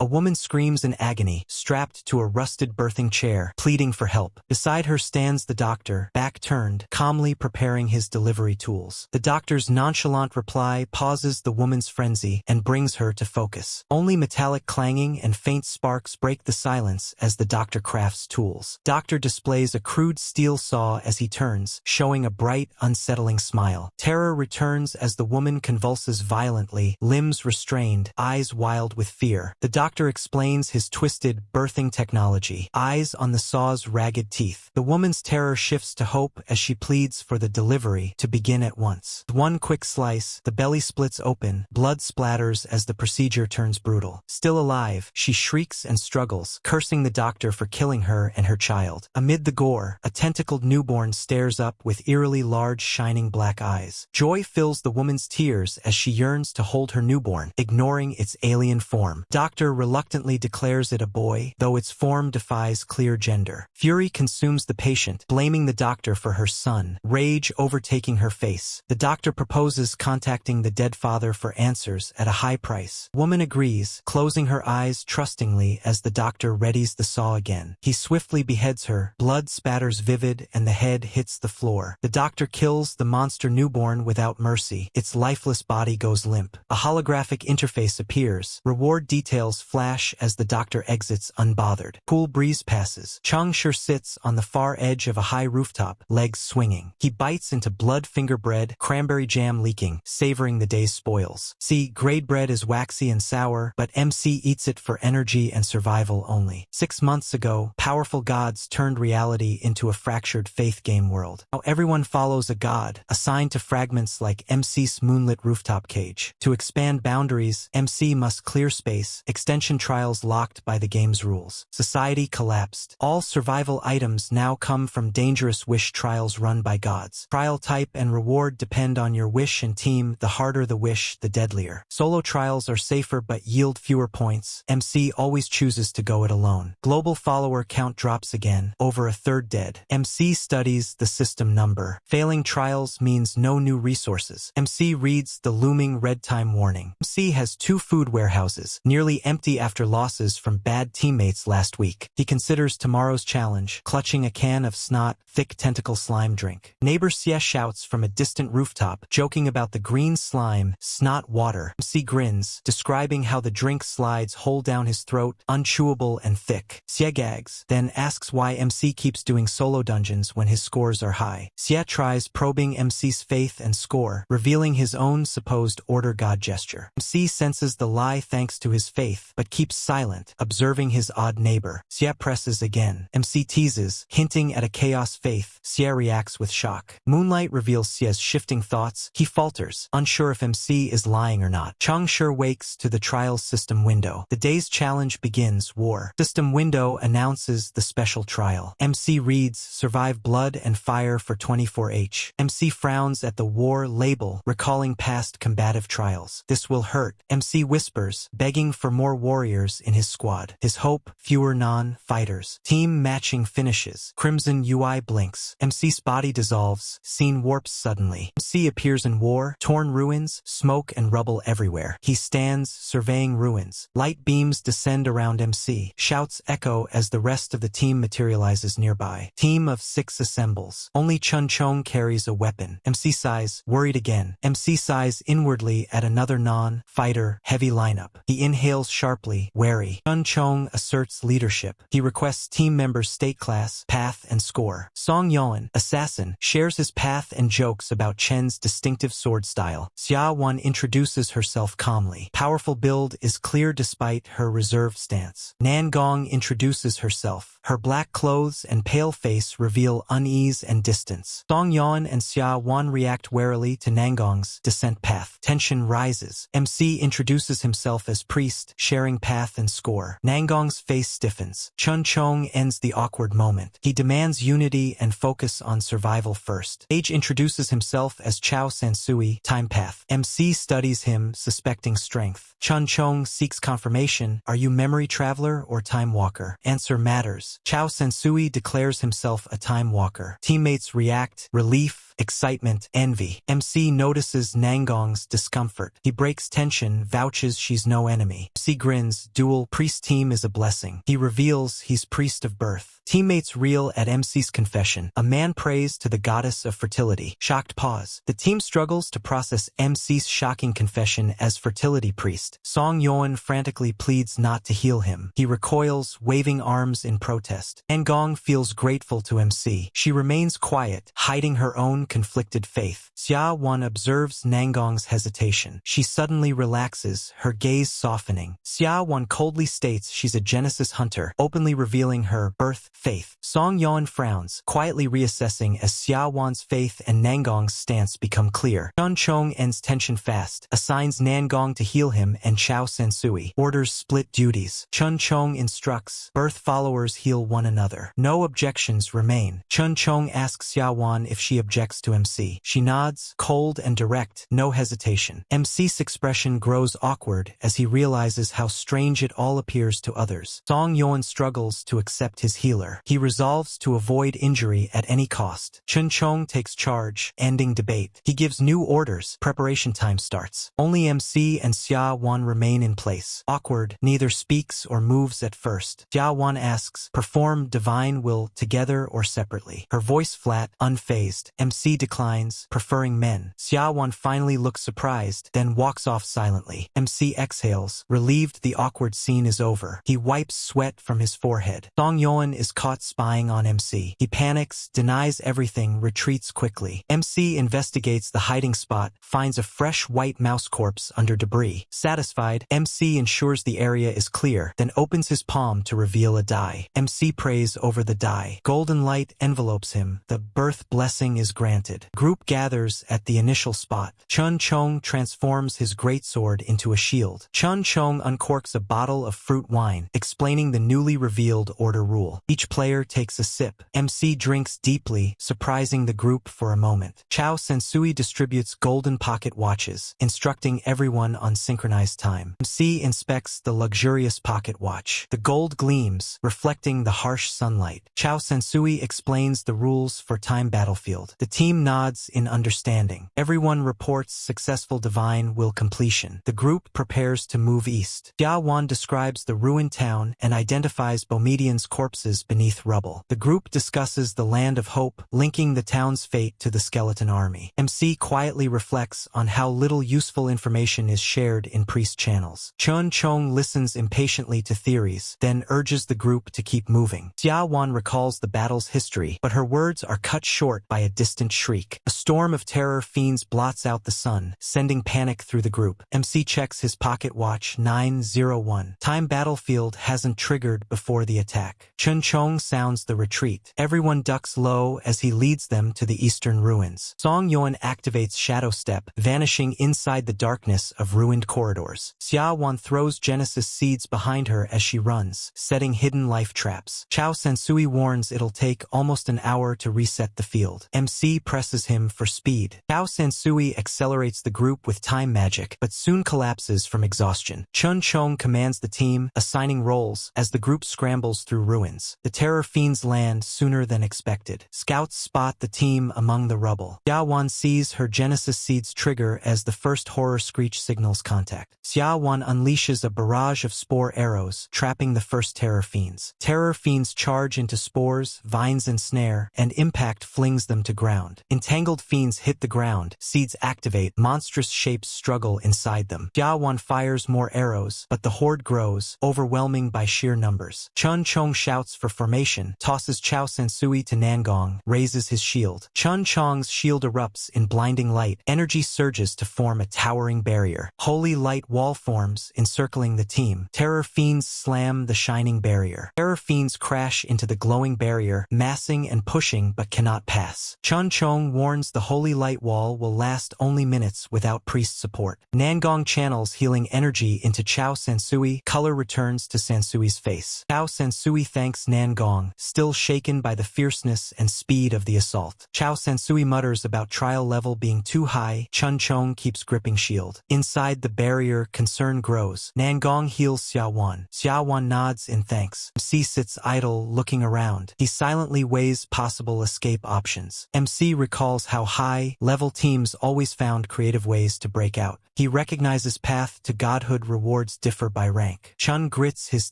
A woman screams in agony, strapped to a rusted birthing chair, pleading for help. Beside her stands the doctor, back turned, calmly preparing his delivery tools. The doctor's nonchalant reply pauses the woman's frenzy and brings her to focus. Only metallic clanging and faint sparks break the silence as the doctor crafts tools. Doctor displays a crude steel saw as he turns, showing a bright, unsettling smile. Terror returns as the woman convulses violently, limbs restrained, eyes wild with fear. The doctor explains his twisted birthing technology, eyes on the saw's ragged teeth. The woman's terror shifts to hope as she pleads for the delivery to begin at once. With one quick slice, the belly splits open, blood splatters as the procedure turns brutal. Still alive, she shrieks and struggles, cursing the doctor for killing her and her child. Amid the gore, a tentacled newborn stares up with eerily large shining black eyes. Joy fills the woman's tears as she yearns to hold her newborn, ignoring its alien form. Doctor reluctantly declares it a boy, though its form defies clear gender. Fury consumes the patient, blaming the doctor for her son, rage overtaking her face. The doctor proposes contacting the dead father for answers at a high price. Woman agrees, closing her eyes trustingly as the doctor readies the saw again. He swiftly beheads her, blood spatters vivid and the head hits the floor. The doctor kills the monster newborn without mercy. Its lifeless body goes limp. A holographic interface appears. Reward details flash as the doctor exits unbothered. Cool breeze passes. Chang-Shur sits on the far edge of a high rooftop, legs swinging. He bites into blood finger bread, cranberry jam leaking, savoring the day's spoils. See, grade bread is waxy and sour, but MC eats it for energy and survival only. 6 months ago, powerful gods turned reality into a fractured faith game world. Now everyone follows a god, assigned to fragments like MC's moonlit rooftop cage. To expand boundaries, MC must clear space, extension trials locked by the game's rules. Society collapsed. All survival items now come from dangerous wish trials run by gods. Trial type and reward depend on your wish and team. The harder the wish, the deadlier. Solo trials are safer but yield fewer points. MC always chooses to go it alone. Global follower count drops again, over a third dead. MC studies the system number. Failing trials means no new resources. MC reads the looming red time warning. MC has 2 food warehouses, nearly empty after losses from bad teammates last week. He considers tomorrow's challenge, clutching a can of snot, thick tentacle slime drink. Neighbor Xie shouts from a distant rooftop, joking about the green slime, snot water. MC grins, describing how the drink slides whole down his throat, unchewable and thick. Xie gags, then asks why MC keeps doing solo dungeons when his scores are high. Xie tries probing MC's faith and score, revealing his own supposed order god gesture. MC senses the lie thanks to his faith, but keeps silent, observing his odd neighbor. Xie presses again. MC teases, hinting at a chaos faith. Xie reacts with shock. Moonlight reveals Xie's shifting thoughts. He falters, unsure if MC is lying or not. Chang-Shur wakes to the trial's system window. The day's challenge begins, war. System window announces the special trial. MC reads, survive blood and fire for 24H. MC frowns at the war label, recalling past combative trials. This will hurt. MC whispers, begging for more warriors in his squad. His hope, fewer non-fighters. Team matching finishes. Crimson UI blinks. MC's body dissolves. Scene warps suddenly. MC appears in war, torn ruins, smoke and rubble everywhere. He stands, surveying ruins. Light beams descend around MC. Shouts echo as the rest of the team materializes nearby. Team of 6 assembles. Only Chun Chong carries a weapon. MC sighs, worried again. MC sighs inwardly at another non-fighter heavy lineup. He inhales sharply, wary. Chun Chong asserts leadership. He requests team members' state class, path, and score. Song Yuan, assassin, shares his path and jokes about Chen's distinctive sword style. Xia Wan introduces herself calmly. Powerful build is clear despite her reserved stance. Nan Gong introduces herself. Her black clothes and pale face reveal unease and distance. Song Yuan and Xia Wan react warily to Nangong's descent path. Tension rises. MC introduces himself as priest, sharing path and score. Nangong's face stiffens. Chun Chong ends the awkward moment. He demands unity and focus on survival first. Age introduces himself as Chao Sansui, time path. MC studies him, suspecting strength. Chun Chong seeks confirmation. Are you memory traveler or time walker? Answer matters. Chao Sansui declares himself a time walker. Teammates react, relief, excitement, envy. MC notices Nangong's discomfort. He breaks tension, vouches she's no enemy. MC grins, dual priest team is a blessing. He reveals he's priest of birth. Teammates reel at MC's confession. A man prays to the goddess of fertility. Shocked pause. The team struggles to process MC's shocking confession as fertility priest. Song Yeon frantically pleads not to heal him. He recoils, waving arms in protest. Nangong feels grateful to MC. She remains quiet, hiding her own conflicted faith. Xia Wan observes Nangong's hesitation. She suddenly relaxes, her gaze softening. Xia Wan coldly states she's a Genesis hunter, openly revealing her birth faith. Song Yeon frowns, quietly reassessing as Xia Wan's faith and Nangong's stance become clear. Chun Chong ends tension fast, assigns Nangong to heal him, and Chao Sansui orders split duties. Chun Chong instructs, birth followers heal one another. No objections remain. Chun Chong asks Xia Wan if she objects to MC. She nods, cold and direct, no hesitation. MC's expression grows awkward as he realizes how strange it all appears to others. Song Yeon struggles to accept his healer. He resolves to avoid injury at any cost. Chun Chong takes charge, ending debate. He gives new orders. Preparation time starts. Only MC and Xia Wan remain in place. Awkward, neither speaks or moves at first. Xia Wan asks, perform divine will together or separately. Her voice flat, unfazed. MC declines, preferring men. Xia Wan finally looks surprised, then walks off silently. MC exhales, relieved the awkward scene is over. He wipes sweat from his forehead. Song Yeon is caught spying on MC. He panics, denies everything, retreats quickly. MC investigates the hiding spot, finds a fresh white mouse corpse under debris. Satisfied, MC ensures the area is clear, then opens his palm to reveal a die. MC prays over the die. Golden light envelopes him. The birth blessing is granted. Group gathers at the initial spot. Chun Chong transforms his greatsword into a shield. Chun Chong uncorks a bottle of fruit wine, explaining the newly revealed order rule. Each player takes a sip. MC drinks deeply, surprising the group for a moment. Chao Sansui distributes golden pocket watches, instructing everyone on synchronized time. MC inspects the luxurious pocket watch. The gold gleams, reflecting the harsh sunlight. Chao Sansui explains the rules for time battlefield. The team nods in understanding. Everyone reports successful divine will completion. The group prepares to move east. Xia Wan describes the ruined town and identifies Bomedian's corpses beneath rubble. The group discusses the land of hope, linking the town's fate to the skeleton army. MC quietly reflects on how little useful information is shared in priest channels. Chun Chong listens impatiently to theories, then urges the group to keep moving. Xia Wan recalls the battle's history, but her words are cut short by a distant shriek. A storm of terror fiends blots out the sun, sending panic through the group. MC checks his pocket watch. 9:01. Time battlefield hasn't triggered before the attack. Chun Chong sounds the retreat. Everyone ducks low as he leads them to the eastern ruins. Song Yeon activates Shadow Step, vanishing inside the darkness of ruined corridors. Xia Wan throws Genesis seeds behind her as she runs, setting hidden life traps. Chao Sansui warns it'll take almost an hour to reset the field. MC presses him for speed. Chao Sansui accelerates the group with time magic, but soon collapses from exhaustion. Chun Chong commands the team, assigning roles as the group scrambles through ruins. The terror fiends land sooner than expected. Scouts spot the team among the rubble. Xia Wan sees her Genesis seeds trigger as the first horror screech signals contact. Xia Wan unleashes a barrage of spore arrows, trapping the first terror fiends. Terror fiends charge into spores, vines and snare, and impact flings them to ground. Entangled fiends hit the ground, seeds activate, monstrous shapes struggle inside them. Xia Wan fires more arrows, but the horde grows, overwhelming by sheer numbers. Chun Chong shouts for formation, tosses Chao Sansui to Nangong, raises his shield. Chun Chong's shield erupts in blinding light. Energy surges to form a towering barrier. Holy light wall forms, encircling the team. Terror fiends slam the shining barrier. Terror fiends crash into the glowing barrier, massing and pushing but cannot pass. Chun Chong warns the holy light wall will last only minutes without priest support. Nangong channels healing energy into Chao Sansui. Color returns to Sansui's face. Chao Sansui thanks Nangong, still shaken by the fierceness and speed of the assault. Chao Sansui mutters about trial level being too high. Chun Chong keeps gripping shield. Inside the barrier, concern grows. Nangong heals Xia Wan. Xia Wan nods in thanks. MC sits idle, looking around. He silently weighs possible escape options. MC MC recalls how high-level teams always found creative ways to break out. He recognizes path to godhood rewards differ by rank. Chun grits his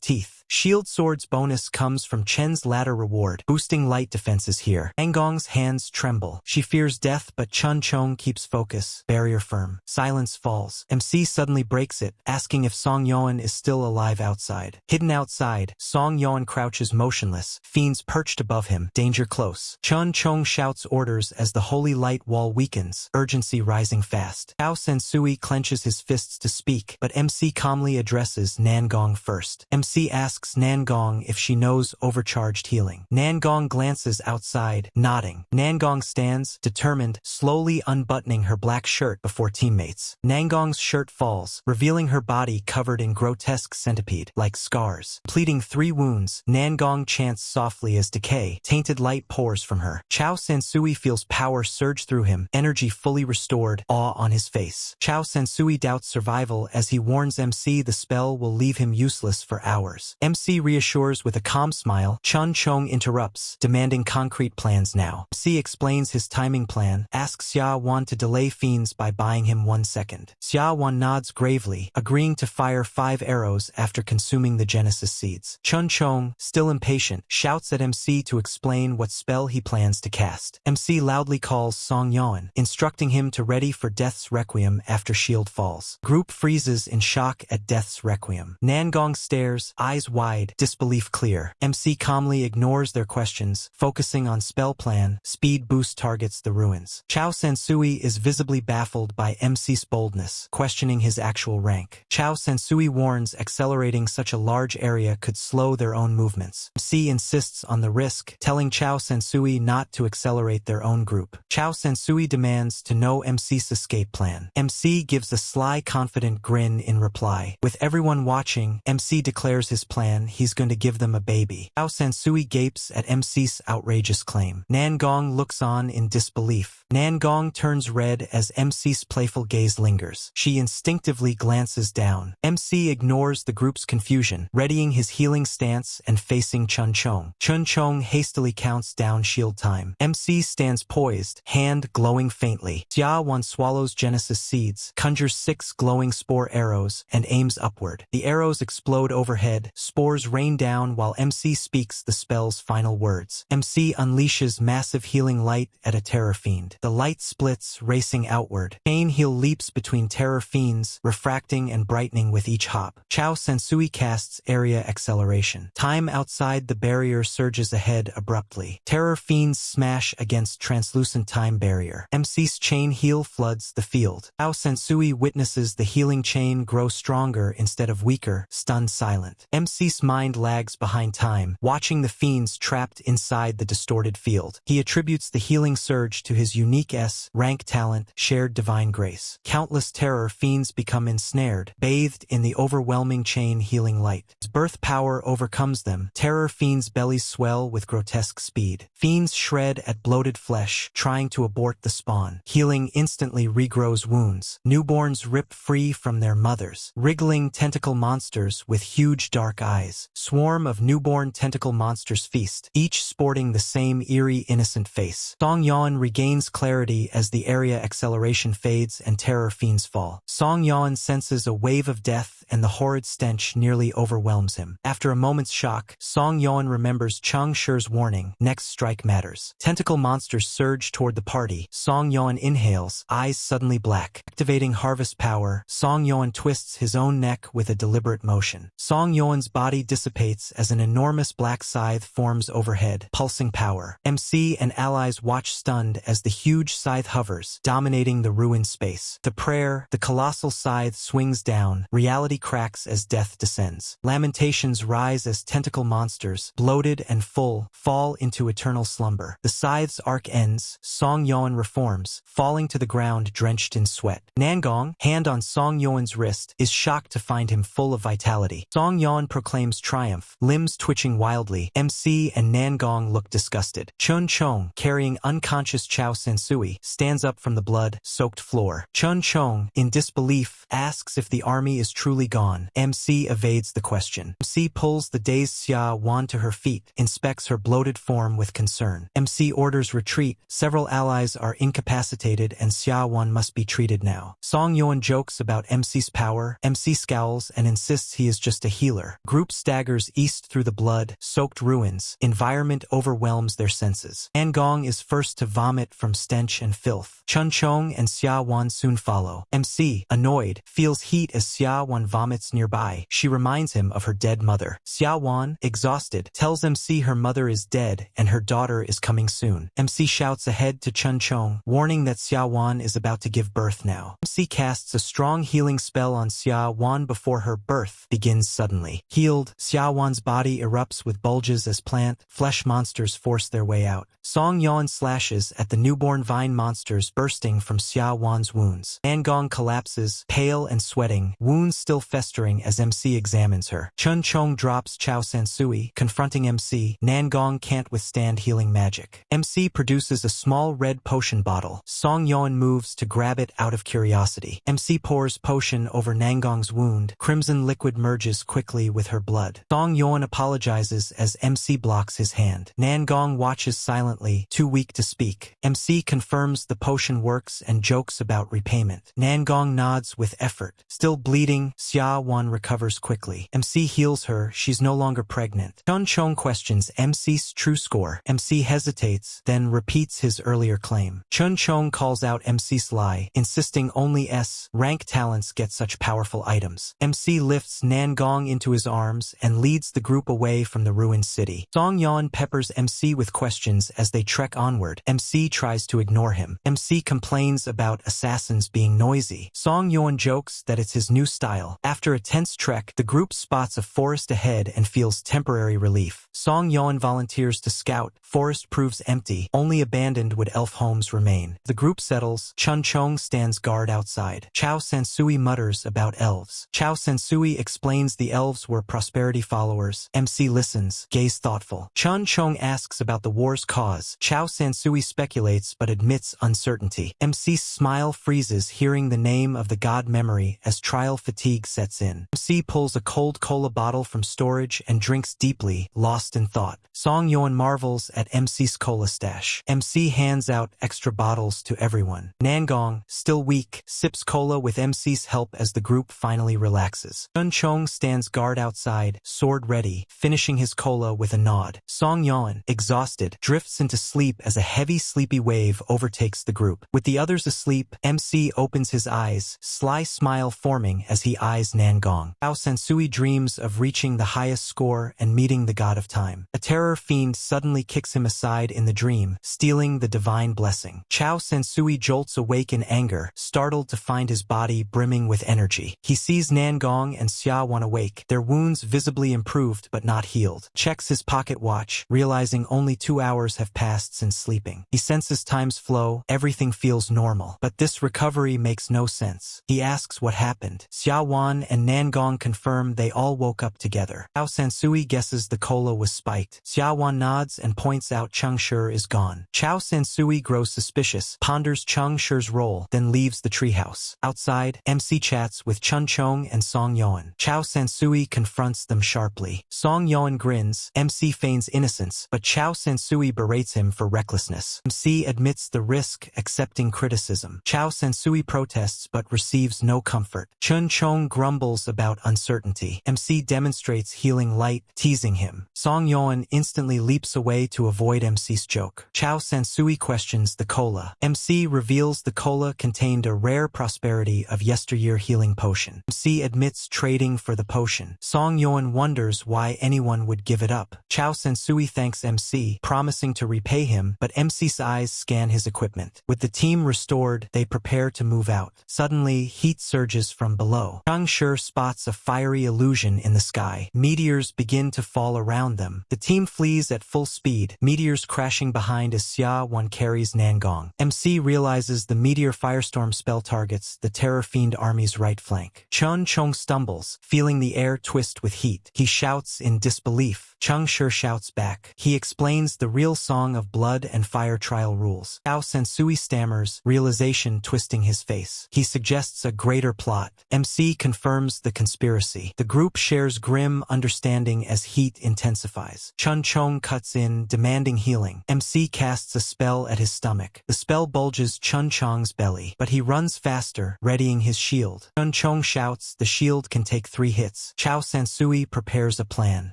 teeth. Shield Sword's bonus comes from Chen's ladder reward, boosting light defenses here. Angong's hands tremble. She fears death, but Chun Chong keeps focus. Barrier firm. Silence falls. MC suddenly breaks it, asking if Song Yoan is still alive outside. Hidden outside, Song Yoan crouches motionless, fiends perched above him, danger close. Chun Chong shouts orders as the holy light wall weakens, urgency rising fast. Chao Sensui clenches his fists to speak, but MC calmly addresses Nangong first. MC asks Nangong if she knows overcharged healing. Nangong glances outside, nodding. Nangong stands, determined, slowly unbuttoning her black shirt before teammates. Nangong's shirt falls, revealing her body covered in grotesque centipede-like scars. Pleading 3 wounds, Nangong chants softly as decay, tainted light pours from her. Chao Sensui feels power surge through him, energy fully restored, awe on his face. Chao Sensui doubts survival as he warns MC the spell will leave him useless for hours. MC reassures with a calm smile. Chun Chong interrupts, demanding concrete plans now. MC explains his timing plan, asks Xia Wan to delay fiends by buying him 1 second. Xia Wan nods gravely, agreeing to fire 5 arrows after consuming the Genesis seeds. Chun Chong, still impatient, shouts at MC to explain what spell he plans to cast. MC loudly calls Song Yoan, instructing him to ready for Death's Requiem after shield falls. Group freezes in shock at Death's Requiem. Nangong stares, eyes wide, disbelief clear. MC calmly ignores their questions, focusing on spell plan. Speed boost targets the ruins. Chao Sensui is visibly baffled by MC's boldness, questioning his actual rank. Chao Sensui warns accelerating such a large area could slow their own movements. MC insists on the risk, telling Chao Sensui not to accelerate their own group. Chao Sensui demands to know MC's escape plan. MC gives a sly, confident grin in reply. With everyone watching, MC declares his plan. He's going to give them a baby. Chao Sensui gapes at MC's outrageous claim. Nangong looks on in disbelief. Nangong turns red as MC's playful gaze lingers. She instinctively glances down. MC ignores the group's confusion, readying his healing stance and facing Chun Chong. Chun Chong hastily counts down shield time. MC stands poised, hand glowing faintly. Xia Wan swallows Genesis seeds, conjures 6 glowing spore arrows, and aims upward. The arrows explode overhead, spores rain down while MC speaks the spell's final words. MC unleashes massive healing light at a terror fiend. The light splits, racing outward. Chain heal leaps between terror fiends, refracting and brightening with each hop. Chao Sensui casts area acceleration. Time outside the barrier surges ahead abruptly. Terror fiends smash against translucent time barrier. MC's chain heal floods the field. Chao Sensui witnesses the healing chain grow stronger instead of weaker, stunned silent. MC's mind lags behind time, watching the fiends trapped inside the distorted field. He attributes the healing surge to his unique S-rank talent, shared divine grace. Countless terror fiends become ensnared, bathed in the overwhelming chain healing light. As birth power overcomes them, terror fiends' bellies swell with grotesque speed. Fiends shred at bloated flesh, trying to abort the spawn. Healing instantly regrows wounds. Newborns rip free from their mothers. Wriggling tentacle monsters with huge dark eyes. Swarm of newborn tentacle monsters feast, each sporting the same eerie innocent face. Song Yoan regains clarity as the area acceleration fades and terror fiends fall. Song Yoan senses a wave of death and the horrid stench nearly overwhelms him. After a moment's shock, Song Yoan remembers Chang Shi's warning, next strike matters. Tentacle monsters surge toward the party. Song Yoan inhales, eyes suddenly black. Activating harvest power, Song Yoan twists his own neck with a deliberate motion. Song Yoan's body dissipates as an enormous black scythe forms overhead, pulsing power. MC and allies watch stunned as the huge scythe hovers, dominating the ruined space. To prayer, the colossal scythe swings down. Reality cracks as death descends. Lamentations rise as tentacle monsters, bloated and full, fall into eternal slumber. The scythe's arc ends. Song Yoan reforms, falling to the ground drenched in sweat. Nangong, hand on Song Yoan's wrist, is shocked to find him full of vitality. Song Yoan proclaims triumph, limbs twitching wildly. MC and Nangong look disgusted. Chun Chong, carrying unconscious Chao Sensui, Sansui, stands up from the blood-soaked floor. Chun Chong, in disbelief, asks if the army is truly gone. MC evades the question. MC pulls the dazed Xia Wan to her feet, inspects her bloated form with concern. MC orders retreat. Several allies are incapacitated and Xia Wan must be treated now. Song Yuan jokes about MC's power. MC scowls and insists he is just a healer. Group staggers east through the blood-soaked ruins. Environment overwhelms their senses. Angong is first to vomit from stench and filth. Chun Chong and Xia Wan soon follow. MC, annoyed, feels heat as Xia Wan vomits nearby. She reminds him of her dead mother. Xia Wan, exhausted, tells MC her mother is dead and her daughter is coming soon. MC shouts ahead to Chun Chong, warning that Xia Wan is about to give birth now. MC casts a strong healing spell on Xia Wan before her birth begins suddenly. Healed, Xia Wan's body erupts with bulges as plant, flesh monsters force their way out. Song Yuan slashes at the newborn vine monsters bursting from Xia Wan's wounds. Angong collapses, pale and sweating, wounds still festering as MC examines her. Chun Chong drops Chao Sansui, confronting MC. Nangong can't withstand healing magic. MC produces a small red potion bottle. Song Yuan moves to grab it out of curiosity. MC pours potion over Nangong's wound. Crimson liquid merges quickly with her blood. Song Yuan apologizes as MC blocks his hand. Nangong watches silently, too weak to speak. MC confirms the potion works and jokes about repayment. Nangong nods with effort. Still bleeding, Xia Wan recovers quickly. MC heals her, she's no longer pregnant. Chun Chong questions MC's true score. MC hesitates, then repeats his earlier claim. Chun Chong calls out MC's lie, insisting only S-rank talents get such powerful items. MC lifts Nangong into his arms and leads the group away from the ruined city. Song Yuan peppers MC with questions as they trek onward. MC tries to ignore him. MC complains about assassins being noisy. Song Yuan jokes that it's his new style. After a tense trek, the group spots a forest ahead and feels temporary relief. Song Yuan volunteers to scout. Forest proves empty. Only abandoned wood elf homes remain. The group settles. Chun Chong stands guard outside. Chao Sansui mutters about elves. Chao Sansui explains the elves were prosperity followers. MC listens, gaze thoughtful. Chun Chong asks about the war's cause. Chao Sansui speculates but admits uncertainty. MC's smile freezes hearing the name of the god memory as trial fatigue sets in. MC pulls a cold cola bottle from storage and drinks deeply, lost in thought. Song Yuan marvels at MC's cola stash. MC hands out extra bottles to everyone. Nangong, still weak, sips cola with MC's help as the group finally relaxes. Chun Chong stands guard outside, sword ready, finishing his cola with a nod. Song Yuan, exhausted, drifts into sleep as a heavy sleepy wave overtakes the group. With the others asleep, MC opens his eyes, sly smile forming as he eyes Nangong. Chao Sansui dreams of reaching the highest score and meeting the god of time. A terror fiend suddenly kicks him aside in the dream, stealing the divine blessing. Chao Sansui jolts awake in anger, startled to find his body brimming with energy. He sees Nangong and Xia Wan awake, their wounds visibly improved but not healed. Checks his pocket watch, realizing only 2 hours have passed since sleeping. He senses time's flow, everything feels normal. But this recovery makes no sense. He asks what happened. Xia Wan and Nangong confirm they all woke up together. Chao Sansui guesses the cola was spiked. Xia Wan nods and points out Cheng Shi is gone. Chao Sansui grows suspicious, ponders Cheng Shi's role, then leaves the treehouse. Outside, MC chats with Chun Chong and Song Yuan. Chao Sansui confronts them sharply. Song Yuan grins, MC feigns innocence, but Chao Sansui berates him for recklessness. MC admits the risk, accepting criticism. Chao Sansui protests but receives no comfort. Chun Chong grumbles about uncertainty. MC demonstrates healing light, teasing him. Song Yuan instantly leaps away to avoid MC's joke. Chao Sansui questions the cola. MC reveals the cola contained a rare prosperity of yesteryear healing potion. MC admits trading for the potion. Song Yuan wonders why anyone would give it up. Chao Sansui thanks MC, promising to repay him, but MC's eyes scan his equipment. With the team restored, they prepare to move out. Suddenly, heat surges from below. Cheng Shi spots a fiery illusion in the sky. Meteors begin to fall around them. The team flees at full speed, meteors crashing behind as Xia Wan carries Nangong. MC realizes the meteor firestorm spell targets the Terror Fiend army's right flank. Chun Chong stumbles, feeling the air twist with heat. He shouts in disbelief. Cheng Shi shouts back. He explains the real Song of Blood and Fire trial rules. smiles. Xiao Sensui stammers, realization twisting his face. He suggests a greater plot. MC confirms the conspiracy. The group shares grim understanding as heat intensifies. Chun Chong cuts in, demanding healing. MC casts a spell at his stomach. The spell bulges Chun Chong's belly, but he runs faster, readying his shield. Chun Chong shouts, the shield can take 3 hits. Xiao Sansui prepares a plan.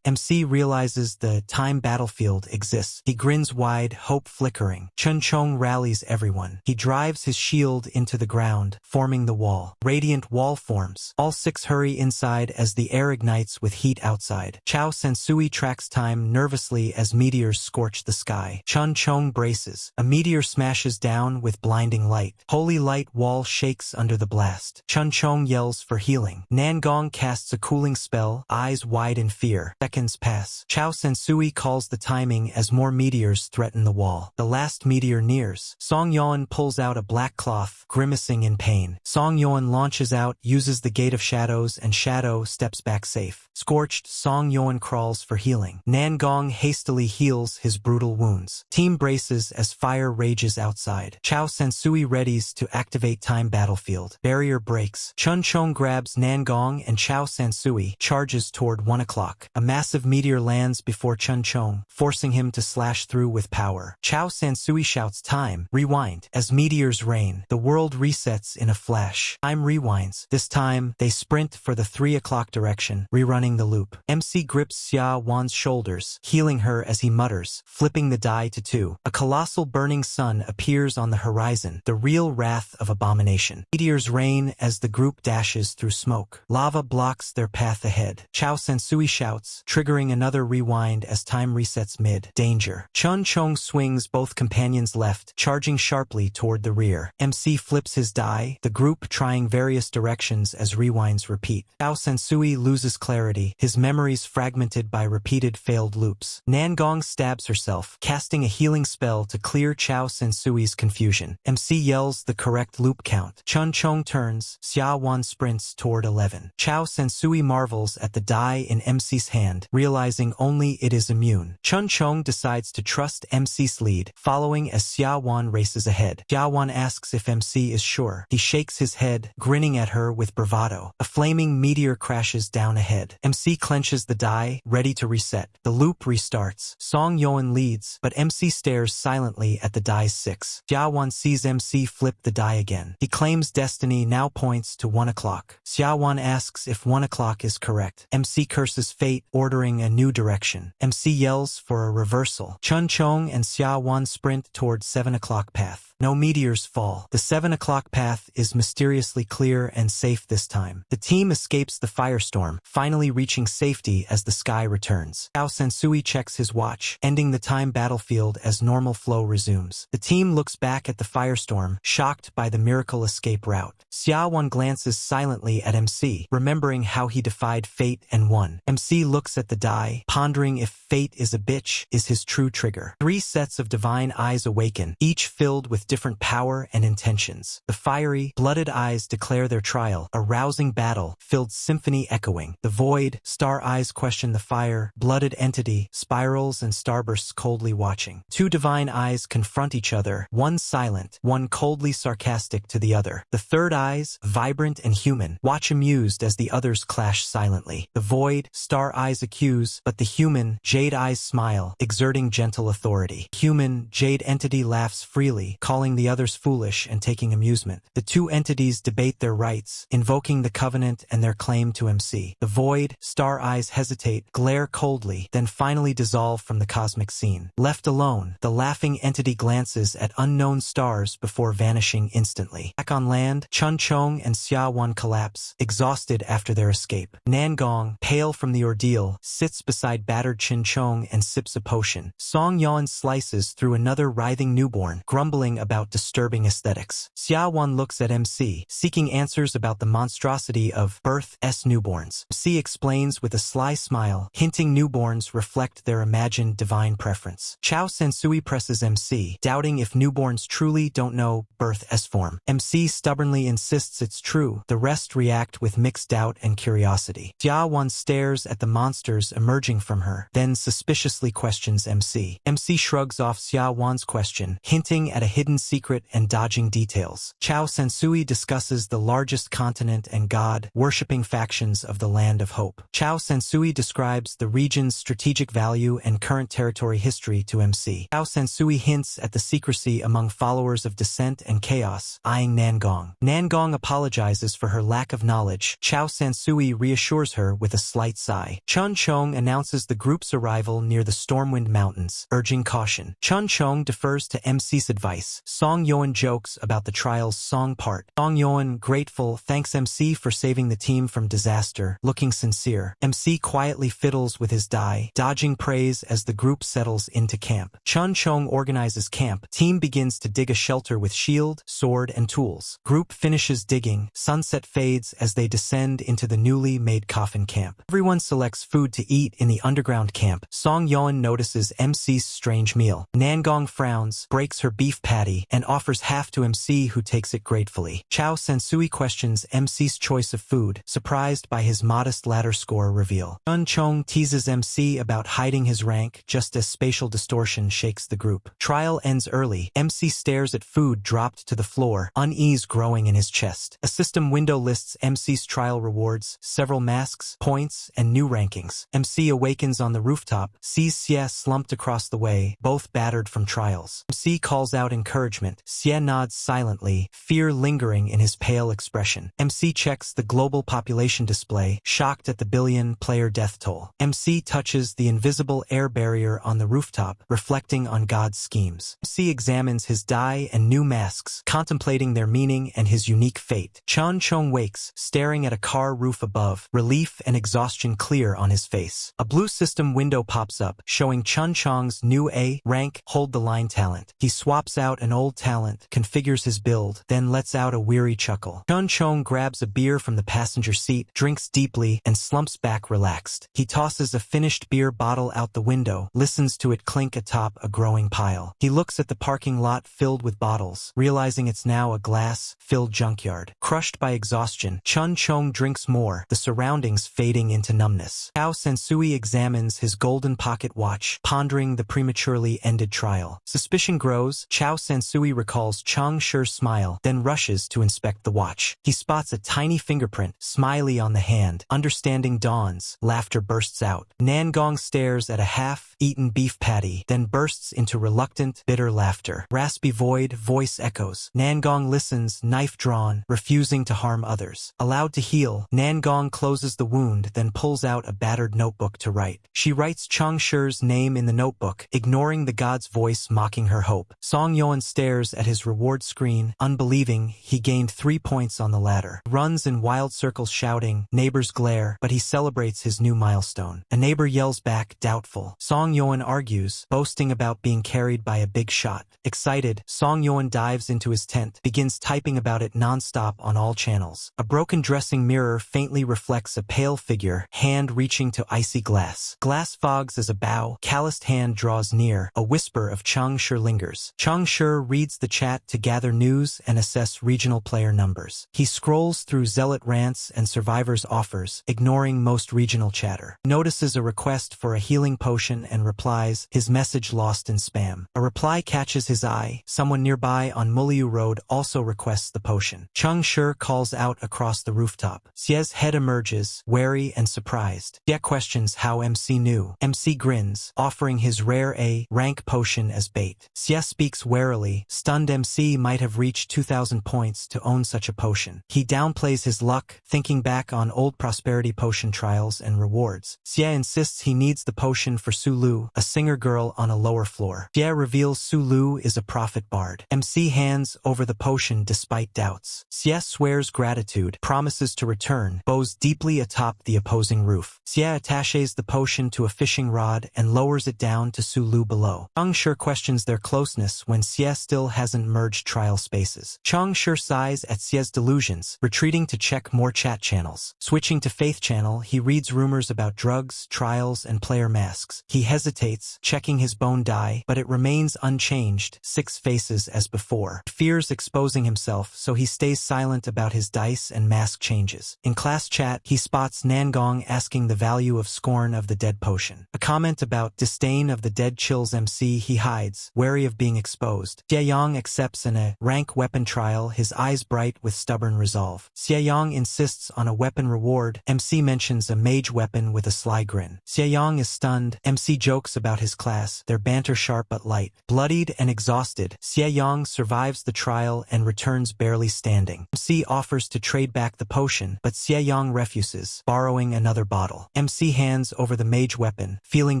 MC realizes the time battlefield exists. He grins wide, hope flickering. Chun Chong rallies everyone. He drives his shield into the ground, forming the wall. Radiant wall forms. All 6 hurry inside as the air ignites with heat outside. Xiao Sansui tracks time nervously as meteors scorch the sky. Chun Chong braces. A meteor smashes down with blinding light. Holy light wall shakes under the blast. Chun Chong yells for healing. Nangong casts a cooling spell, eyes wide in fear. Seconds pass. Xiao Sansui calls the timing as more meteors threaten the wall. The last meteor nears. Song Yuan pulls out a black cloth, grimacing in pain. Song Yuan launches out, uses the Gate of Shadows, and Shadow steps back safe. Scorched, Song Yuan crawls for healing. Nangong hastily heals his brutal wounds. Team braces as fire rages outside. Xiao Sansui readies to activate time battlefield. Barrier breaks. Chun Chong grabs Nangong and Xiao Sansui charges toward 1 o'clock. A massive meteor lands before Chun Chong, forcing him to slash through with power. Xiao Sansui shouts time, rewind. As meteors rain, the world resets in a flash. Time rewinds. This time, they sprint for the 3 o'clock direction, rerunning the loop. MC grips Xia Wan's shoulders, healing her as he mutters, flipping the die to 2. A colossal burning sun appears on the horizon, the real wrath of abomination. Meteors rain as the group dashes through smoke. Lava blocks their path ahead. Xiao Sansui shouts, triggering another rewind as time resets mid. Danger. Chun Chong swings both companions left, charging sharply toward the rear. MC flips his die, the group trying various directions as rewinds repeat. Xiao Sansui loses clarity, his memories fragmented by repeated failed loops. Nangong stabs herself, casting a healing spell to clear Xiao Sansui's confusion. MC yells the correct loop count. Chun Chong turns, Xia Wan sprints toward 11. Xiao Sansui marvels at the die in MC's hand, realizing only it is immune. Chun Chong decides to trust MC's lead, following as Xia Wan races ahead. Xia Wan asks if MC is sure. He shakes his head, grinning at her with bravado. A flaming meteor crashes down ahead. MC clenches the die, ready to reset. The loop restarts. Song Yuan leads, but MC stares silently at the die's 6. Xia Wan sees MC flip the die again. He claims destiny now points to 1 o'clock. Xia Wan asks if 1 o'clock is correct. MC curses fate, ordering a new direction. MC yells for a reversal. Chun Chong and Xia Wan sprint toward 7 o'clock path. No meteors fall. The 7 o'clock path is mysteriously clear and safe this time. The team escapes the firestorm, finally reaching safety as the sky returns. Xiao Sansui checks his watch, ending the time battlefield as normal flow resumes. The team looks back at the firestorm, shocked by the miracle escape route. Xia Wan glances silently at MC, remembering how he defied fate and won. MC looks at the die, pondering if fate is a bitch is his true trigger. 3 sets of divine eyes awaken, each filled with different power and intentions. The fiery, blooded eyes declare their trial, a rousing battle-filled symphony echoing. The void, star eyes question the fire, blooded entity, spirals and starbursts coldly watching. 2 divine eyes confront each other, one silent, one coldly sarcastic to the other. The third eyes, vibrant and human, watch amused as the others clash silently. The void, star eyes accuse, but the human, jade eyes smile, exerting gentle authority. Human, jade entity laughs freely, calling the others foolish and taking amusement. The 2 entities debate their rights, invoking the covenant and their claim to MC. The void, star eyes hesitate, glare coldly, then finally dissolve from the cosmic scene. Left alone, the laughing entity glances at unknown stars before vanishing instantly. Back on land, Chun Chong and Xia Wan collapse, exhausted after their escape. Nangong, pale from the ordeal, sits beside battered Chun Chong and sips a potion. Song Yuan slices through another writhing newborn, grumbling about disturbing aesthetics. Xia Wan looks at MC, seeking answers about the monstrosity of birth's newborns. MC explains with a sly smile, hinting newborns reflect their imagined divine preference. Xiao Sansui presses MC, doubting if newborns truly don't know birth's form. MC stubbornly insists it's true. The rest react with mixed doubt and curiosity. Xia Wan stares at the monsters emerging from her, then suspiciously questions MC. MC shrugs off Xia Wan's question exhaustion, hinting at a hidden secret and dodging details. Chao Sensui discusses the largest continent and God-worshipping factions of the Land of Hope. Chao Sensui describes the region's strategic value and current territory history to MC. Chao Sensui hints at the secrecy among followers of dissent and chaos, eyeing Nangong. Nangong apologizes for her lack of knowledge. Chao Sensui reassures her with a slight sigh. Chun Chong announces the group's arrival near the Stormwind Mountains, urging caution. Chun Chong defers to MC's advice. Song Yoan jokes about the trial's song part. Song Yoan, grateful, thanks MC for saving the team from disaster, looking sincere. MC quietly fiddles with his die, dodging praise as the group settles into camp. Chun Chong organizes camp. Team begins to dig a shelter with shield, sword, and tools. Group finishes digging. Sunset fades as they descend into the newly made coffin camp. Everyone selects food to eat in the underground camp. Song Yoan notices MC's strange meal. Nangong frowns, breaks her beef patty, and offers half to MC, who takes it gratefully. Chao Sensui questions MC's choice of food, surprised by his modest ladder score reveal. Chun Chong teases MC about hiding his rank just as spatial distortion shakes the group. Trial ends early. MC stares at food dropped to the floor, unease growing in his chest. A system window lists MC's trial rewards, several masks, points, and new rankings. MC awakens on the rooftop, sees Xie slumped across the way, both battered from trials. MC calls out encouragement. Xie nods silently, fear lingering in his pale expression. MC checks the global population display, shocked at the billion-player death toll. MC touches the invisible air barrier on the rooftop, reflecting on God's schemes. MC examines his die and new masks, contemplating their meaning and his unique fate. Chun Chong wakes, staring at a car roof above, relief and exhaustion clear on his face. A blue system window pops up, showing Chun Chong's new A rank hold the line talent. He swaps out an old talent, configures his build, then lets out a weary chuckle. Chun Chong grabs a beer from the passenger seat, drinks deeply, and slumps back relaxed. He tosses a finished beer bottle out the window, listens to it clink atop a growing pile. He looks at the parking lot filled with bottles, realizing it's now a glass-filled junkyard. Crushed by exhaustion, Chun Chong drinks more, the surroundings fading into numbness. Chao Sensui examines his golden pocket watch, pondering the prematurely ended trial. Suspicion grows. Chao Sensui recalls Chang Shi's smile, then rushes to inspect the watch. He spots a tiny fingerprint, smiley on the hand. Understanding dawns. Laughter bursts out. Nangong stares at a half-eaten beef patty, then bursts into reluctant, bitter laughter. Raspy voice echoes. Nangong listens, knife drawn, refusing to harm others. Allowed to heal, Nangong closes the wound, then pulls out a battered notebook to write. She writes Chang Shi's name in the notebook, ignoring the god's voice mocking her hope. Song Yoan stares at his reward screen, unbelieving he gained 3 points on the ladder. Runs in wild circles shouting, neighbors glare, but he celebrates his new milestone. A neighbor yells back, doubtful. Song Yoan argues, boasting about being carried by a big shot. Excited, Song Yoan dives into his tent, begins typing about it non-stop on all channels. A broken dressing mirror faintly reflects a pale figure, hand reaching to icy glass. Glass fogs as a bow, calloused hand draws near, a whisper of Chang Shi lingers. Chang Shi reads the chat to gather news and assess regional player numbers. He scrolls through zealot rants and survivors' offers, ignoring most regional chatter. Notices a request for a healing potion and replies, his message lost in spam. A reply catches his eye. Someone nearby on Muliu Road also requests the potion. Chang Shi calls out across the rooftop. Xie's head emerges, wary and surprised. Xie questions how MC knew. MC grins, offering his rare A rank potion as bait. Xie speaks warily. Stunned MC might have reached 2,000 points to own such a potion. He downplays his luck, thinking back on old prosperity potion trials and rewards. Xie insists he needs the potion for Su Lu, a singer girl on a lower floor. Xie reveals Su Lu is a prophet bard. MC hands over the potion despite doubts. Xie swears gratitude, promises to return, bows deeply atop the opposing roof. Xie attaches the potion to a fishing rod and lowers it down to Su Lu below. Chang Shi questions their closeness when Xie still hasn't merged trial spaces. Chang Shi sighs at Xie's delusions, retreating to check more chat channels. Switching to Faith channel, he reads rumors about drugs, trials, and player masks. He hesitates, checking his bone die, but it remains unchanged, 6 faces as before. Fears exposing himself, so he stays silent about his dice and mask changes. In class chat, he spots Nangong asking the value of scorn of the dead potion. A comment about disdain of the dead chills MC. He hides, wary of being exposed. Xieyang accepts an A-rank weapon trial, his eyes bright with stubborn resolve. Xieyang insists on a weapon reward. MC mentions a mage weapon with a sly grin. Xieyang is stunned. MC jokes about his class, their banter sharp but light. Bloodied and exhausted, Xieyang survives the trial and returns barely standing. MC offers to trade back the potion, but Xieyang refuses, borrowing another bottle. MC hands over the mage weapon, feeling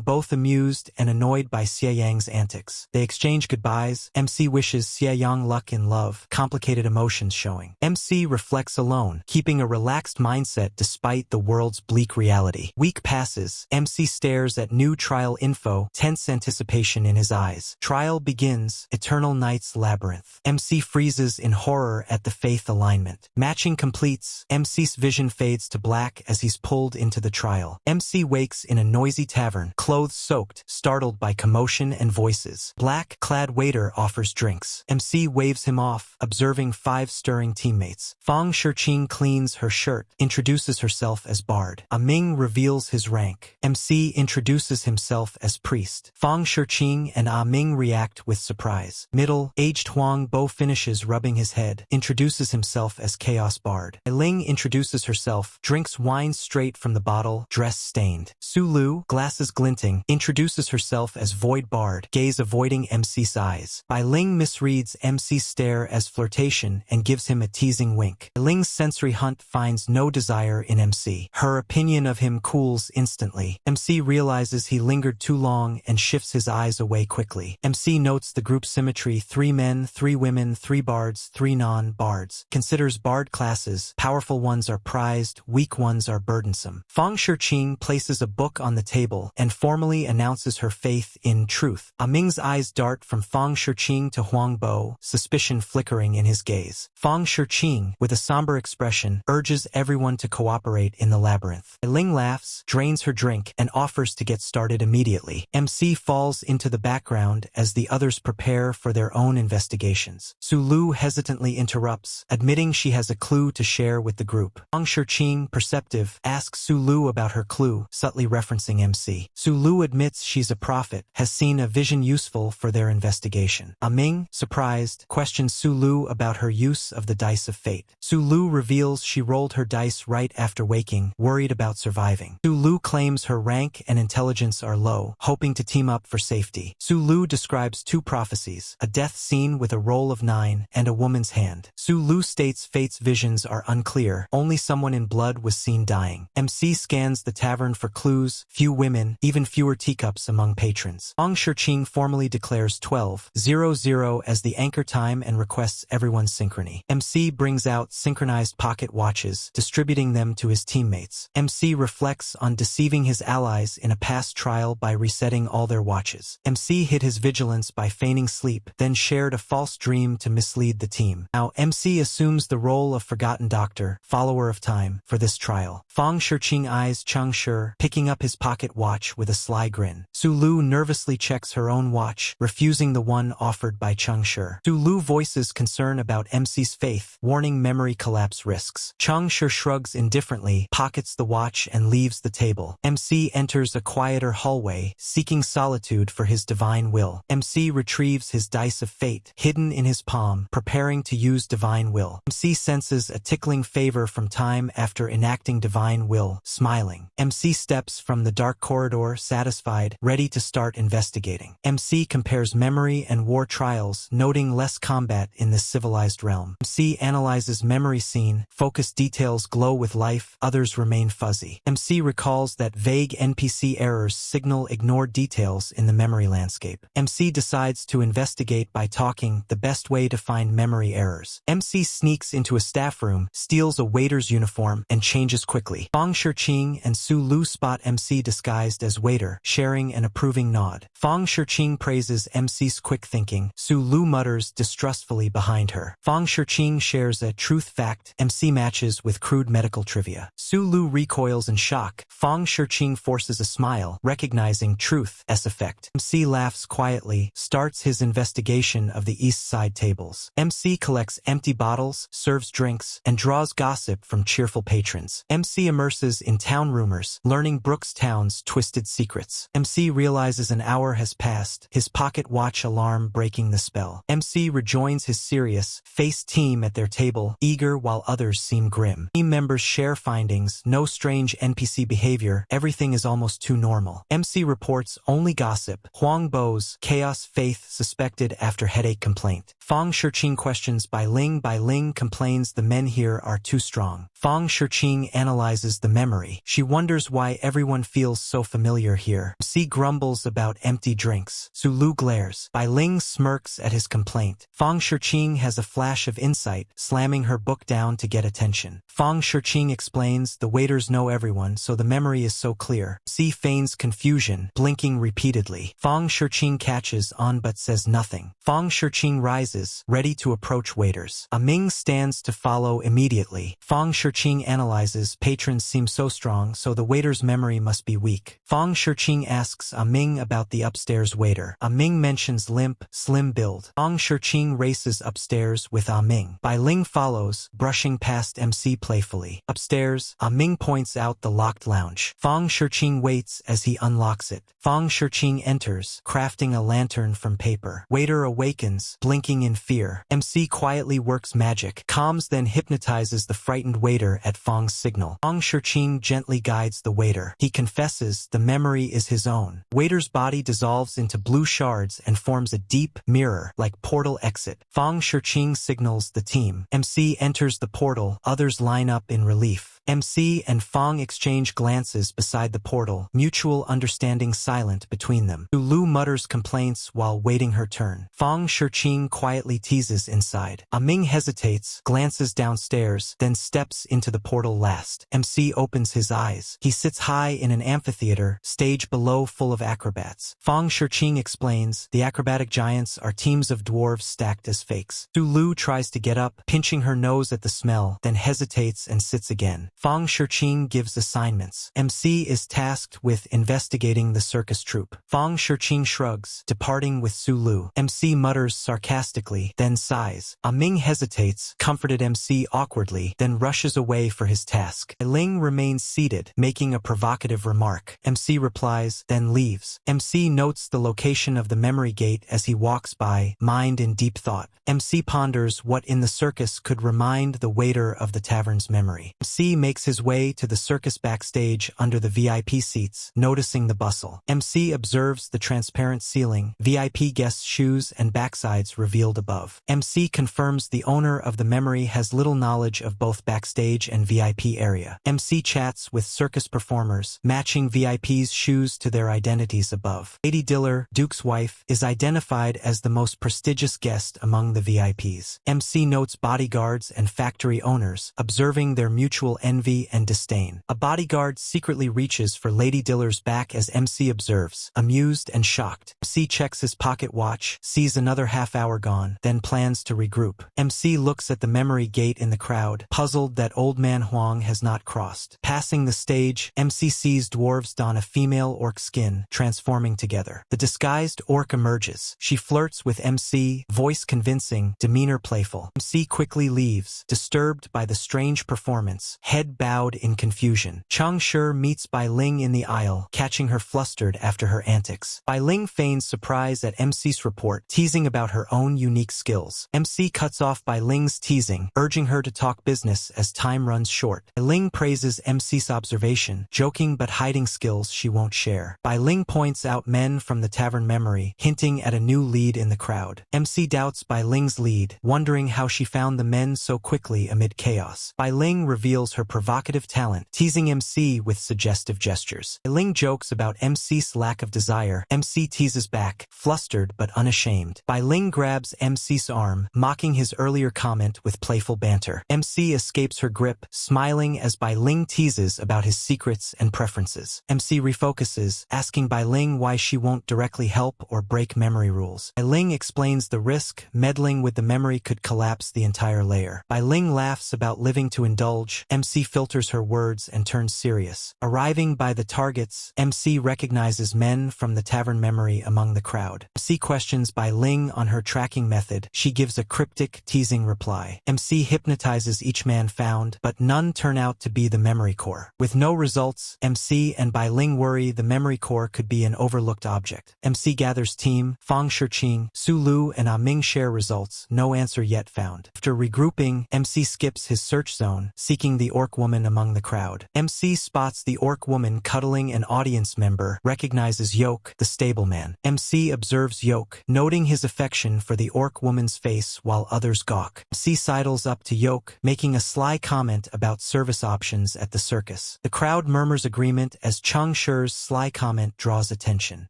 both amused and annoyed by Xieyang's antics. They exchange goodbyes. MC wishes Xieyang luck in love, complicated emotions showing. MC reflects alone, keeping a relaxed mindset despite the world's bleak reality. Week passes. MC stares at new trial info, tense anticipation in his eyes. Trial begins. Eternal Night's Labyrinth. MC freezes in horror at the faith alignment. Matching completes. MC's vision fades to black as he's pulled into the trial. MC wakes in a noisy tavern, clothes soaked, startled by commotion and voices. Black-clad waiter offers drinks. MC waves him off, observing 5 stirring teammates. Fang Shiqing cleans her shirt, introduces herself as bard. Ming reveals his rank. MC introduces himself as priest. Fang Shiqing and Ming react with surprise. Middle-aged Huang Bo finishes rubbing his head, introduces himself as chaos bard. Ling introduces herself, drinks wine straight from the bottle, dress stained. Su Lu, glasses glinting, introduces herself as void bard, gaze avoiding MC's eyes. Bai Ling misreads MC's stare as flirtation and gives him a teasing wink. Ling's sensory hunt finds no desire in MC. Her opinion of him cools instantly. MC realizes he lingered too long and shifts his eyes away quickly. MC notes the group symmetry: 3 men, 3 women, 3 bards, 3 non-bards. Considers bard classes. Powerful ones are prized, weak ones are burdensome. Fang Shiqing places a book on the table and formally announces her faith in truth. Ming's eyes dart from Fang Shiqing to Huang Bo, suspicion flickering in his gaze. Fang Shiqing, with a somber expression, urges everyone to cooperate in the labyrinth. Ling laughs, drains her drink, and offers to get started immediately. MC falls into the background as the others prepare for their own investigations. Su Lu hesitantly interrupts, admitting she has a clue to share with the group. Fang Shiqing, perceptive, asks Su Lu about her clue, subtly referencing MC. Su Lu admits she's a prophet, has seen a vision useful for their investigation. Ming, surprised, questions Su Lu about her use of the dice of fate. Su Lu reveals she rolled her dice right after waking, worried about surviving. Su Lu claims her rank and intelligence are low, hoping to team up for safety. Su Lu describes 2 prophecies, a death scene with a roll of 9 and a woman's hand. Su Lu states fate's visions are unclear, only someone in blood was seen dying. MC scans the tavern for clues, few women, even fewer teacups among patrons. Fang Shiqing formally declares 12:00 as the anchor time and requests everyone's synchrony. MC brings out synchronized pocket watches, distributing them to his teammates. MC reflects on deceiving his allies in a past trial by resetting all their watches. MC hid his vigilance by feigning sleep, then shared a false dream to mislead the team. Now MC assumes the role of forgotten doctor, follower of time, for this trial. Fang Shiqing eyes Cheng Shi, picking up his pocket watch with a sly grin. Su Lu nervously checks her own watch, refusing the one offered by Cheng Shi. Su Lu voices concern about MC's faith, warning memory collapse risks. Cheng Shi shrugs indifferently, pockets the watch and leaves the table. MC enters a quieter hallway, seeking solitude for his divine will. MC retrieves his dice of fate, hidden in his palm, preparing to use divine will. MC senses a tickling favor from time after enacting divine will, smiling. MC steps from the dark corridor, satisfied, ready to start investigating. MC compares memory and war trials, noting less combat in this civilized realm. MC analyzes memory scene, focused details glow with life, others remain fuzzy. MC recalls that vague NPC errors signal ignored details in the memory landscape. MC decides to investigate by talking, the best way to find memory errors. MC sneaks into a staff room, steals a waiter's uniform, and changes quickly. Fang Shiqing and Su Lu spot MC disguised as waiter, sharing an approving nod. Fang Shiqing praises MC's quick thinking. Su Lu mutters distrustfully behind her. Fang Shiqing shares a truth fact. MC matches with crude medical trivia. Su Lu recoils in shock. Fang Shiqing forces a smile, recognizing truth as effect. MC laughs quietly, starts his investigation of the East Side tables. MC collects empty bottles, serves drinks, and draws gossip from cheerful patrons. MC immerses in town rumors, learning Brookstown's twisted secrets. MC realizes an hour has passed, his pocket pocket watch alarm breaking the spell. MC rejoins his serious, faced team at their table, eager while others seem grim. Team members share findings, no strange NPC behavior, everything is almost too normal. MC reports only gossip. Huang Bo's chaos faith suspected after headache complaint. Fang Shiqing questions Bai Ling. Bai Ling complains the men here are too strong. Fang Shiqing analyzes the memory. She wonders why everyone feels so familiar here. MC grumbles about empty drinks. Sulu glares. Bai Ling smirks at his complaint. Fang Shiqing has a flash of insight, slamming her book down to get attention. Fang Shiqing explains the waiters know everyone, so the memory is so clear. MC feigns confusion, blinking repeatedly. Fang Shiqing catches on but says nothing. Fang Shiqing rises, ready to approach waiters. Ming stands to follow immediately. Fang Shiqing analyzes patrons seem so strong, so the waiter's memory must be weak. Fang Shiqing asks Ming about the upstairs waiter. Ming mentions limp, slim build. Fang Shiqing races upstairs with Ming. Bai Ling follows, brushing past MC playfully. Upstairs, Ming points out the locked lounge. Fang Shiqing waits as he unlocks it. Fang Shiqing enters, crafting a lantern from paper. Waiter awakens, blinking in fear. MC quietly works magic, calms then hypnotizes the frightened waiter at Fang's signal. Fang Shiqing gently guides the waiter. He confesses the memory is his own. Waiter's body dissolves into blue shards and forms a deep mirror like portal exit. Fang Shiqing signals the team. MC enters the portal, others line up in relief. MC and Fang exchange glances beside the portal, mutual understanding silent between them. Lu mutters complaints while waiting her turn. Fang Shiqing quietly teases inside. Ming hesitates, glances downstairs, then steps into the portal last. MC opens his eyes. He sits high in an amphitheater, stage below full of acrobats. Fang Shiqing explains, the acrobatic giants are teams of dwarves stacked as fakes. Lu tries to get up, pinching her nose at the smell, then hesitates and sits again. Fang Shiqing gives assignments. MC is tasked with investigating the circus troupe. Fang Shiqing shrugs, departing with Sulu. MC mutters sarcastically, then sighs. Ming hesitates, comforted MC awkwardly, then rushes away for his task. Ling remains seated, making a provocative remark. MC replies, then leaves. MC notes the location of the memory gate as he walks by, mind in deep thought. MC ponders what in the circus could remind the waiter of the tavern's memory. MC makes his way to the circus backstage under the VIP seats, noticing the bustle. MC observes the transparent ceiling, VIP guests' shoes and backsides revealed above. MC confirms the owner of the memory has little knowledge of both backstage and VIP area. MC chats with circus performers, matching VIP's shoes to their identities above. Lady Diller, Duke's wife, is identified as the most prestigious guest among the VIPs. MC notes bodyguards and factory owners, observing their mutual envy and disdain. A bodyguard secretly reaches for Lady Diller's back as MC observes, amused and shocked. MC checks his pocket watch, sees another half hour gone, then plans to regroup. MC looks at the memory gate in the crowd, puzzled that old man Huang has not crossed. Passing the stage, MC sees dwarves don a female orc skin, transforming together. The disguised orc emerges. She flirts with MC, voice convincing, demeanor playful. MC quickly leaves, disturbed by the strange performance, head bowed in confusion. Chang Shi meets Bai Ling in the aisle, catching her flustered after her antics. Bai Ling feigns surprise at MC's report, teasing about her own unique skills. MC cuts off Bai Ling's teasing, urging her to talk business as time runs short. Bai Ling praises MC's observation, joking but hiding skills she won't share. Bai Ling points out men from the tavern memory, hinting at a new lead in the crowd. MC doubts Bai Ling's lead, wondering how she found the men so quickly amid chaos. Bai Ling reveals her provocative talent, teasing MC with suggestive gestures. Bai Ling jokes about MC's lack of desire. MC teases back, flustered but unashamed. Bai Ling grabs MC's arm, mocking his earlier comment with playful banter. MC escapes her grip, smiling as Bai Ling teases about his secrets and preferences. MC refocuses, asking Bai Ling why she won't directly help or break memory rules. Bai Ling explains the risk, meddling with the memory could collapse the entire layer. Bai Ling laughs about living to indulge. MC MC filters her words and turns serious. Arriving by the targets, MC recognizes men from the tavern memory among the crowd. MC questions Bai Ling on her tracking method. She gives a cryptic, teasing reply. MC hypnotizes each man found, but none turn out to be the memory core. With no results, MC and Bai Ling worry the memory core could be an overlooked object. MC gathers team, Fang Shiqing, Su Lu and Ah Ming share results, no answer yet found. After regrouping, MC skips his search zone, seeking the orc woman among the crowd. MC spots the orc woman cuddling an audience member, recognizes Yoke, the stableman. MC observes Yoke, noting his affection for the orc woman's face while others gawk. MC sidles up to Yoke, making a sly comment about service options at the circus. The crowd murmurs agreement as Chang Shi's sly comment draws attention.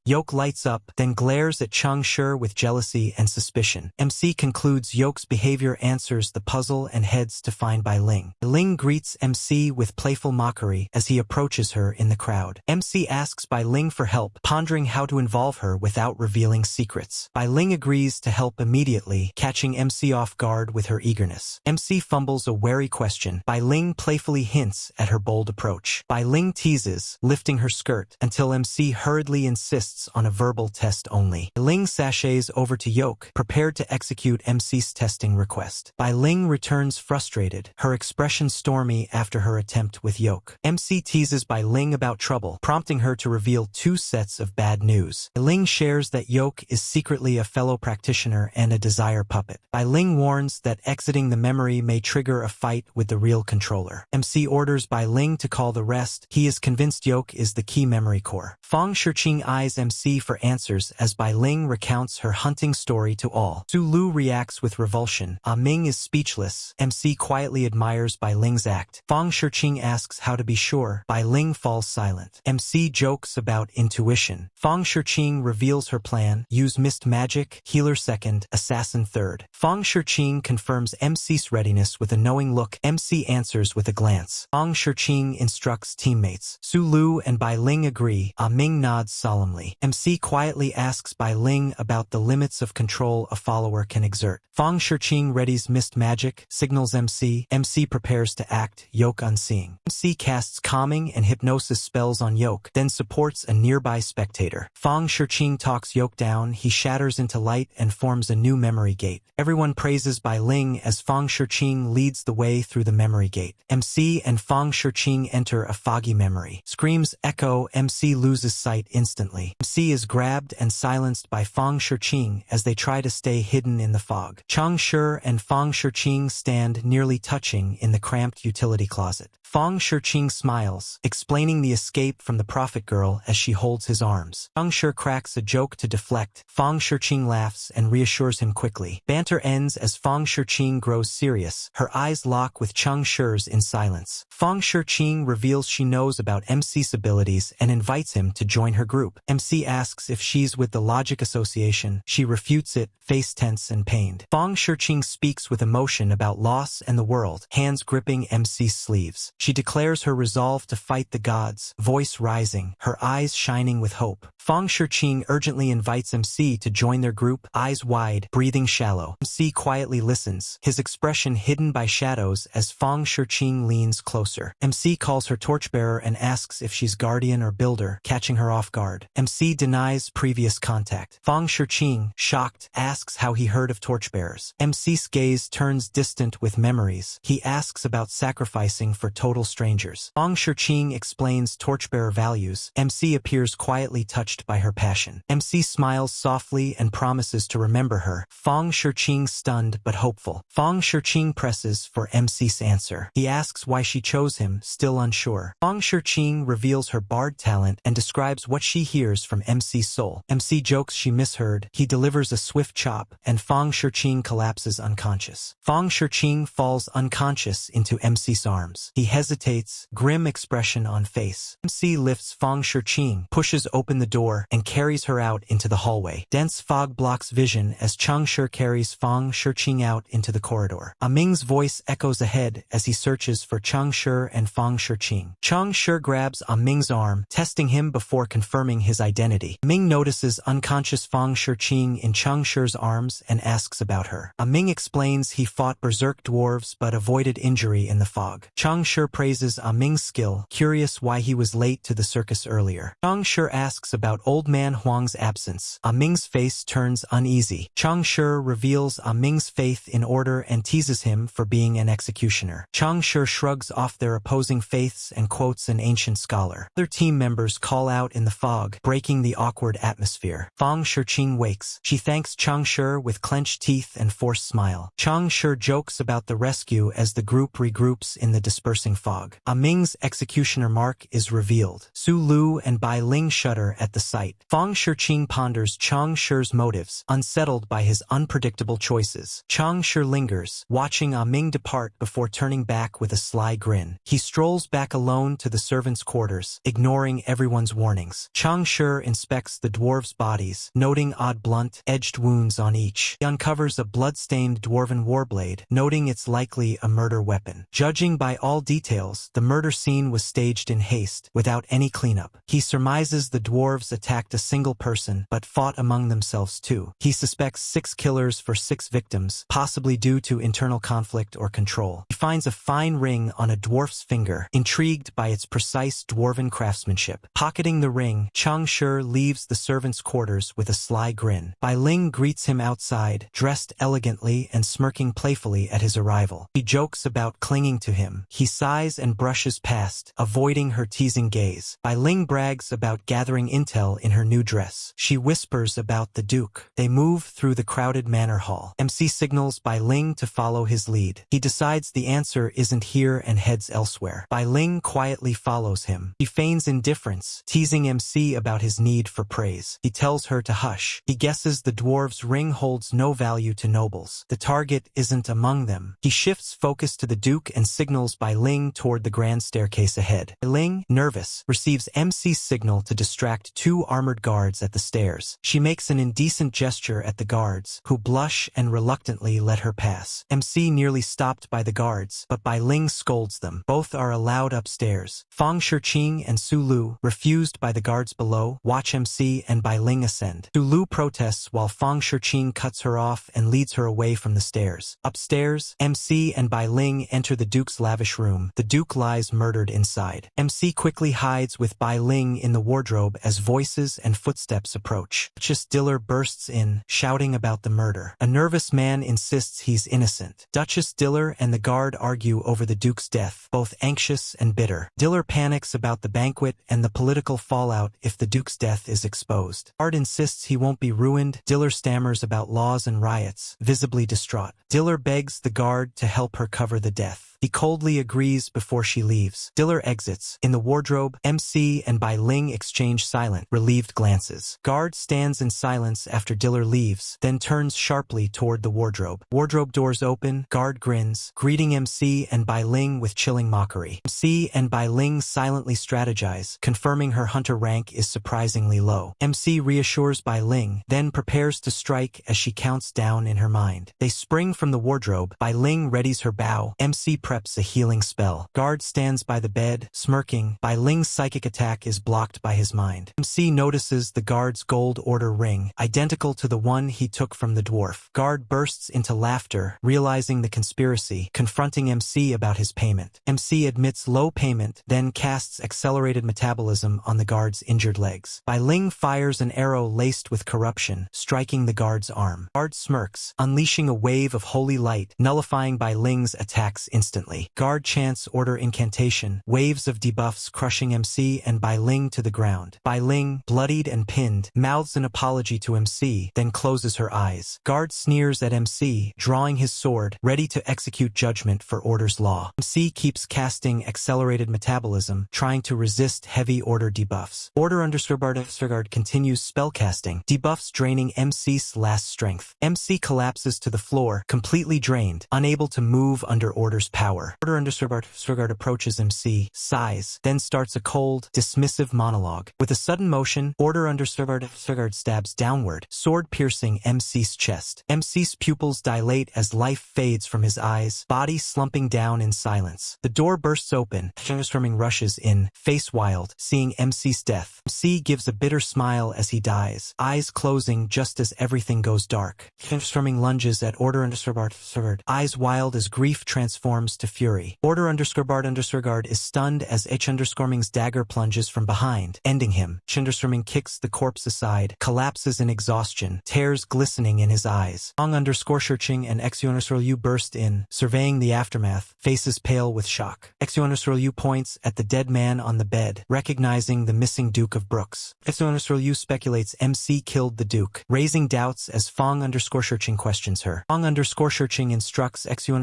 Yoke lights up, then glares at Chang Shi with jealousy and suspicion. MC concludes Yoke's behavior answers the puzzle and heads to find Bai Ling. Ling greets MC with playful mockery as he approaches her in the crowd. MC asks Bai Ling for help, pondering how to involve her without revealing secrets. Bai Ling agrees to help immediately, catching MC off guard with her eagerness. MC fumbles a wary question. Bai Ling playfully hints at her bold approach. Bai Ling teases, lifting her skirt, until MC hurriedly insists on a verbal test only. Ling sachets over to Yoke, prepared to execute MC's testing request. Bai Ling returns frustrated, her expression stormy after her attempt with Yoke. MC teases Bai Ling about trouble, prompting her to reveal 2 sets of bad news. Bai Ling shares that Yoke is secretly a fellow practitioner and a desire puppet. Bai Ling warns that exiting the memory may trigger a fight with the real controller. MC orders Bai Ling to call the rest. He is convinced Yoke is the key memory core. Fang Shiqing eyes MC for answers as Bai Ling recounts her hunting story to all. Su Lu reacts with revulsion. Ah Ming is speechless. MC quietly admires Bai Ling's act. Fang Shiqing asks how to be sure. Bai Ling falls silent. MC jokes about intuition. Fang Shiqing reveals her plan. Use mist magic, healer second, assassin third. Fang Shiqing confirms MC's readiness with a knowing look. MC answers with a glance. Fang Shiqing instructs teammates. Su Lu and Bai Ling agree. Ah Ming nods solemnly. MC quietly asks Bai Ling about the limits of control a follower can exert. Fang Shiqing readies mist magic, signals MC. MC prepares to act, Yoke unseeing. MC casts calming and hypnosis spells on Yoke, then supports a nearby spectator. Fang Shiqing talks Yoke down, he shatters into light and forms a new memory gate. Everyone praises Bai Ling as Fang Shiqing leads the way through the memory gate. MC and Fang Shiqing enter a foggy memory. Screams echo, MC loses sight instantly. MC is grabbed and silenced by Fang Shiqing as they try to stay hidden in the fog. Chang Shi and Fang Shiqing stand nearly touching in the cramped utility closet. Fang Shiqing smiles, explaining the escape from the prophet girl as she holds his arms. Chang Shi cracks a joke to deflect. Fang Shiqing laughs and reassures him quickly. Banter ends as Fang Shiqing grows serious. Her eyes lock with Chang Shi's in silence. Fang Shiqing reveals she knows about MC's abilities and invites him to join her group. MC asks if she's with the Logic Association. She refutes it, face tense and pained. Fang Shiqing speaks with emotion about loss and the world, hands gripping MC's sleeves. She declares her resolve to fight the gods, voice rising, her eyes shining with hope. Fang Shiqing urgently invites MC to join their group, eyes wide, breathing shallow. MC quietly listens, his expression hidden by shadows as Fang Shiqing leans closer. MC calls her torchbearer and asks if she's guardian or builder, catching her off guard. MC denies previous contact. Fang Shiqing, shocked, asks how he heard of torchbearers. MC's gaze turns distant with memories. He asks about sacrificing for total strangers. Fang Shiqing explains torchbearer values. MC appears quietly touched by her passion. MC smiles softly and promises to remember her. Fang Shiqing stunned but hopeful. Fang Shiqing presses for MC's answer. He asks why she chose him, still unsure. Fang Shiqing reveals her bard talent and describes what she hears from MC's soul. MC jokes she misheard. He delivers a swift chop, and Fang Shiqing collapses unconscious. Fang Shiqing falls unconscious into MC's arms. He hesitates, grim expression on face. MC lifts Fang Shiqing, pushes open the door door and carries her out into the hallway. Dense fog blocks vision as Chang Shi carries Fang Shiqing out into the corridor. Ming's voice echoes ahead as he searches for Chang Shi and Fang Shiqing. Chang Shi grabs Ming's arm, testing him before confirming his identity. Ming notices unconscious Fang Shiqing in Chang Shi's arms and asks about her. Ming explains he fought berserk dwarves but avoided injury in the fog. Chang Shi praises Ming's skill, curious why he was late to the circus earlier. Chang Shi asks about Old Man Huang's absence. Ming's face turns uneasy. Chang Shi reveals Ming's faith in order and teases him for being an executioner. Chang Shi shrugs off their opposing faiths and quotes an ancient scholar. Other team members call out in the fog, breaking the awkward atmosphere. Fang Shiqing wakes. She thanks Chang Shi with clenched teeth and forced smile. Chang Shi jokes about the rescue as the group regroups in the dispersing fog. Ming's executioner mark is revealed. Su Lu and Bai Ling shudder at the sight. Fang Shiqing ponders Chang Shi's motives, unsettled by his unpredictable choices. Chang Shi lingers, watching Ming depart before turning back with a sly grin. He strolls back alone to the servants' quarters, ignoring everyone's warnings. Chang Shi inspects the dwarves' bodies, noting odd blunt-edged wounds on each. He uncovers a blood-stained dwarven warblade, noting it's likely a murder weapon. Judging by all details, the murder scene was staged in haste, without any cleanup. He surmises the dwarves attacked a single person, but fought among themselves too. He suspects 6 killers for 6 victims, possibly due to internal conflict or control. He finds a fine ring on a dwarf's finger, intrigued by its precise dwarven craftsmanship. Pocketing the ring, Chang Shi leaves the servants' quarters with a sly grin. Bai Ling greets him outside, dressed elegantly and smirking playfully at his arrival. He jokes about clinging to him. He sighs and brushes past, avoiding her teasing gaze. Bai Ling brags about gathering intel in her new dress. She whispers about the Duke. They move through the crowded manor hall. MC signals Bai Ling to follow his lead. He decides the answer isn't here and heads elsewhere. Bai Ling quietly follows him. He feigns indifference, teasing MC about his need for praise. He tells her to hush. He guesses the dwarves' ring holds no value to nobles. The target isn't among them. He shifts focus to the Duke and signals Bai Ling toward the grand staircase ahead. Bai Ling, nervous, receives MC's signal to distract 2 armored guards at the stairs. She makes an indecent gesture at the guards, who blush and reluctantly let her pass. MC nearly stopped by the guards, but Bai Ling scolds them. Both are allowed upstairs. Fang Shiqing and Su Lu, refused by the guards below, watch MC and Bai Ling ascend. Su Lu protests while Fang Shiqing cuts her off and leads her away from the stairs. Upstairs, MC and Bai Ling enter the Duke's lavish room. The Duke lies murdered inside. MC quickly hides with Bai Ling in the wardrobe as voices and footsteps approach. Duchess Diller bursts in, shouting about the murder. A nervous man insists he's innocent. Duchess Diller and the guard argue over the Duke's death, both anxious and bitter. Diller panics about the banquet and the political fallout if the Duke's death is exposed. Guard insists he won't be ruined. Diller stammers about laws and riots, visibly distraught. Diller begs the guard to help her cover the death. He coldly agrees before she leaves. Diller exits. In the wardrobe, MC and Bai Ling exchange silent, relieved glances. Guard stands in silence after Diller leaves, then turns sharply toward the wardrobe. Wardrobe doors open, guard grins, greeting MC and Bai Ling with chilling mockery. MC and Bai Ling silently strategize, confirming her hunter rank is surprisingly low. MC reassures Bai Ling, then prepares to strike as she counts down in her mind. They spring from the wardrobe. Bai Ling readies her bow. MC preps a healing spell. Guard stands by the bed, smirking. Bai Ling's psychic attack is blocked by his mind. MC notices the guard's gold order ring, identical to the one he took from the dwarf. Guard bursts into laughter, realizing the conspiracy, confronting MC about his payment. MC admits low payment, then casts accelerated metabolism on the guard's injured legs. Bai Ling fires an arrow laced with corruption, striking the guard's arm. Guard smirks, unleashing a wave of holy light, nullifying Bai Ling's attacks instantly. Guard chants order incantation, waves of debuffs crushing MC and Bai Ling to the ground. Bai Ling, bloodied and pinned, mouths an apology to MC, then closes her eyes. Guard sneers at MC, drawing his sword, ready to execute judgment for Order's law. MC keeps casting accelerated metabolism, trying to resist heavy order debuffs. Order _guard continues spellcasting, debuffs draining MC's last strength. MC collapses to the floor, completely drained, unable to move under Order's power. power. Order Undersregard approaches MC, sighs, then starts a cold, dismissive monologue. With a sudden motion, Order Undersregard stabs downward, sword-piercing MC's chest. MC's pupils dilate as life fades from his eyes, body slumping down in silence. The door bursts open. Understorming rushes in, face wild, seeing MC's death. MC gives a bitter smile as he dies, eyes closing just as everything goes dark. Understorming lunges at Order Undersregard, eyes wild as grief transforms to fury. Order Undersregard is stunned as Understorming's dagger plunges from behind, ending him. Understorming kicks the corpse aside, collapses in exhaustion, tears glistening in his eyes. Fong Underscorching and Xu burst in, surveying the aftermath, faces pale with shock. Xu points at the dead man on the bed, recognizing the missing Duke of Brooks. Xu speculates MC killed the Duke, raising doubts as Fong Underscorching questions her. Fong Underscorching instructs Xu and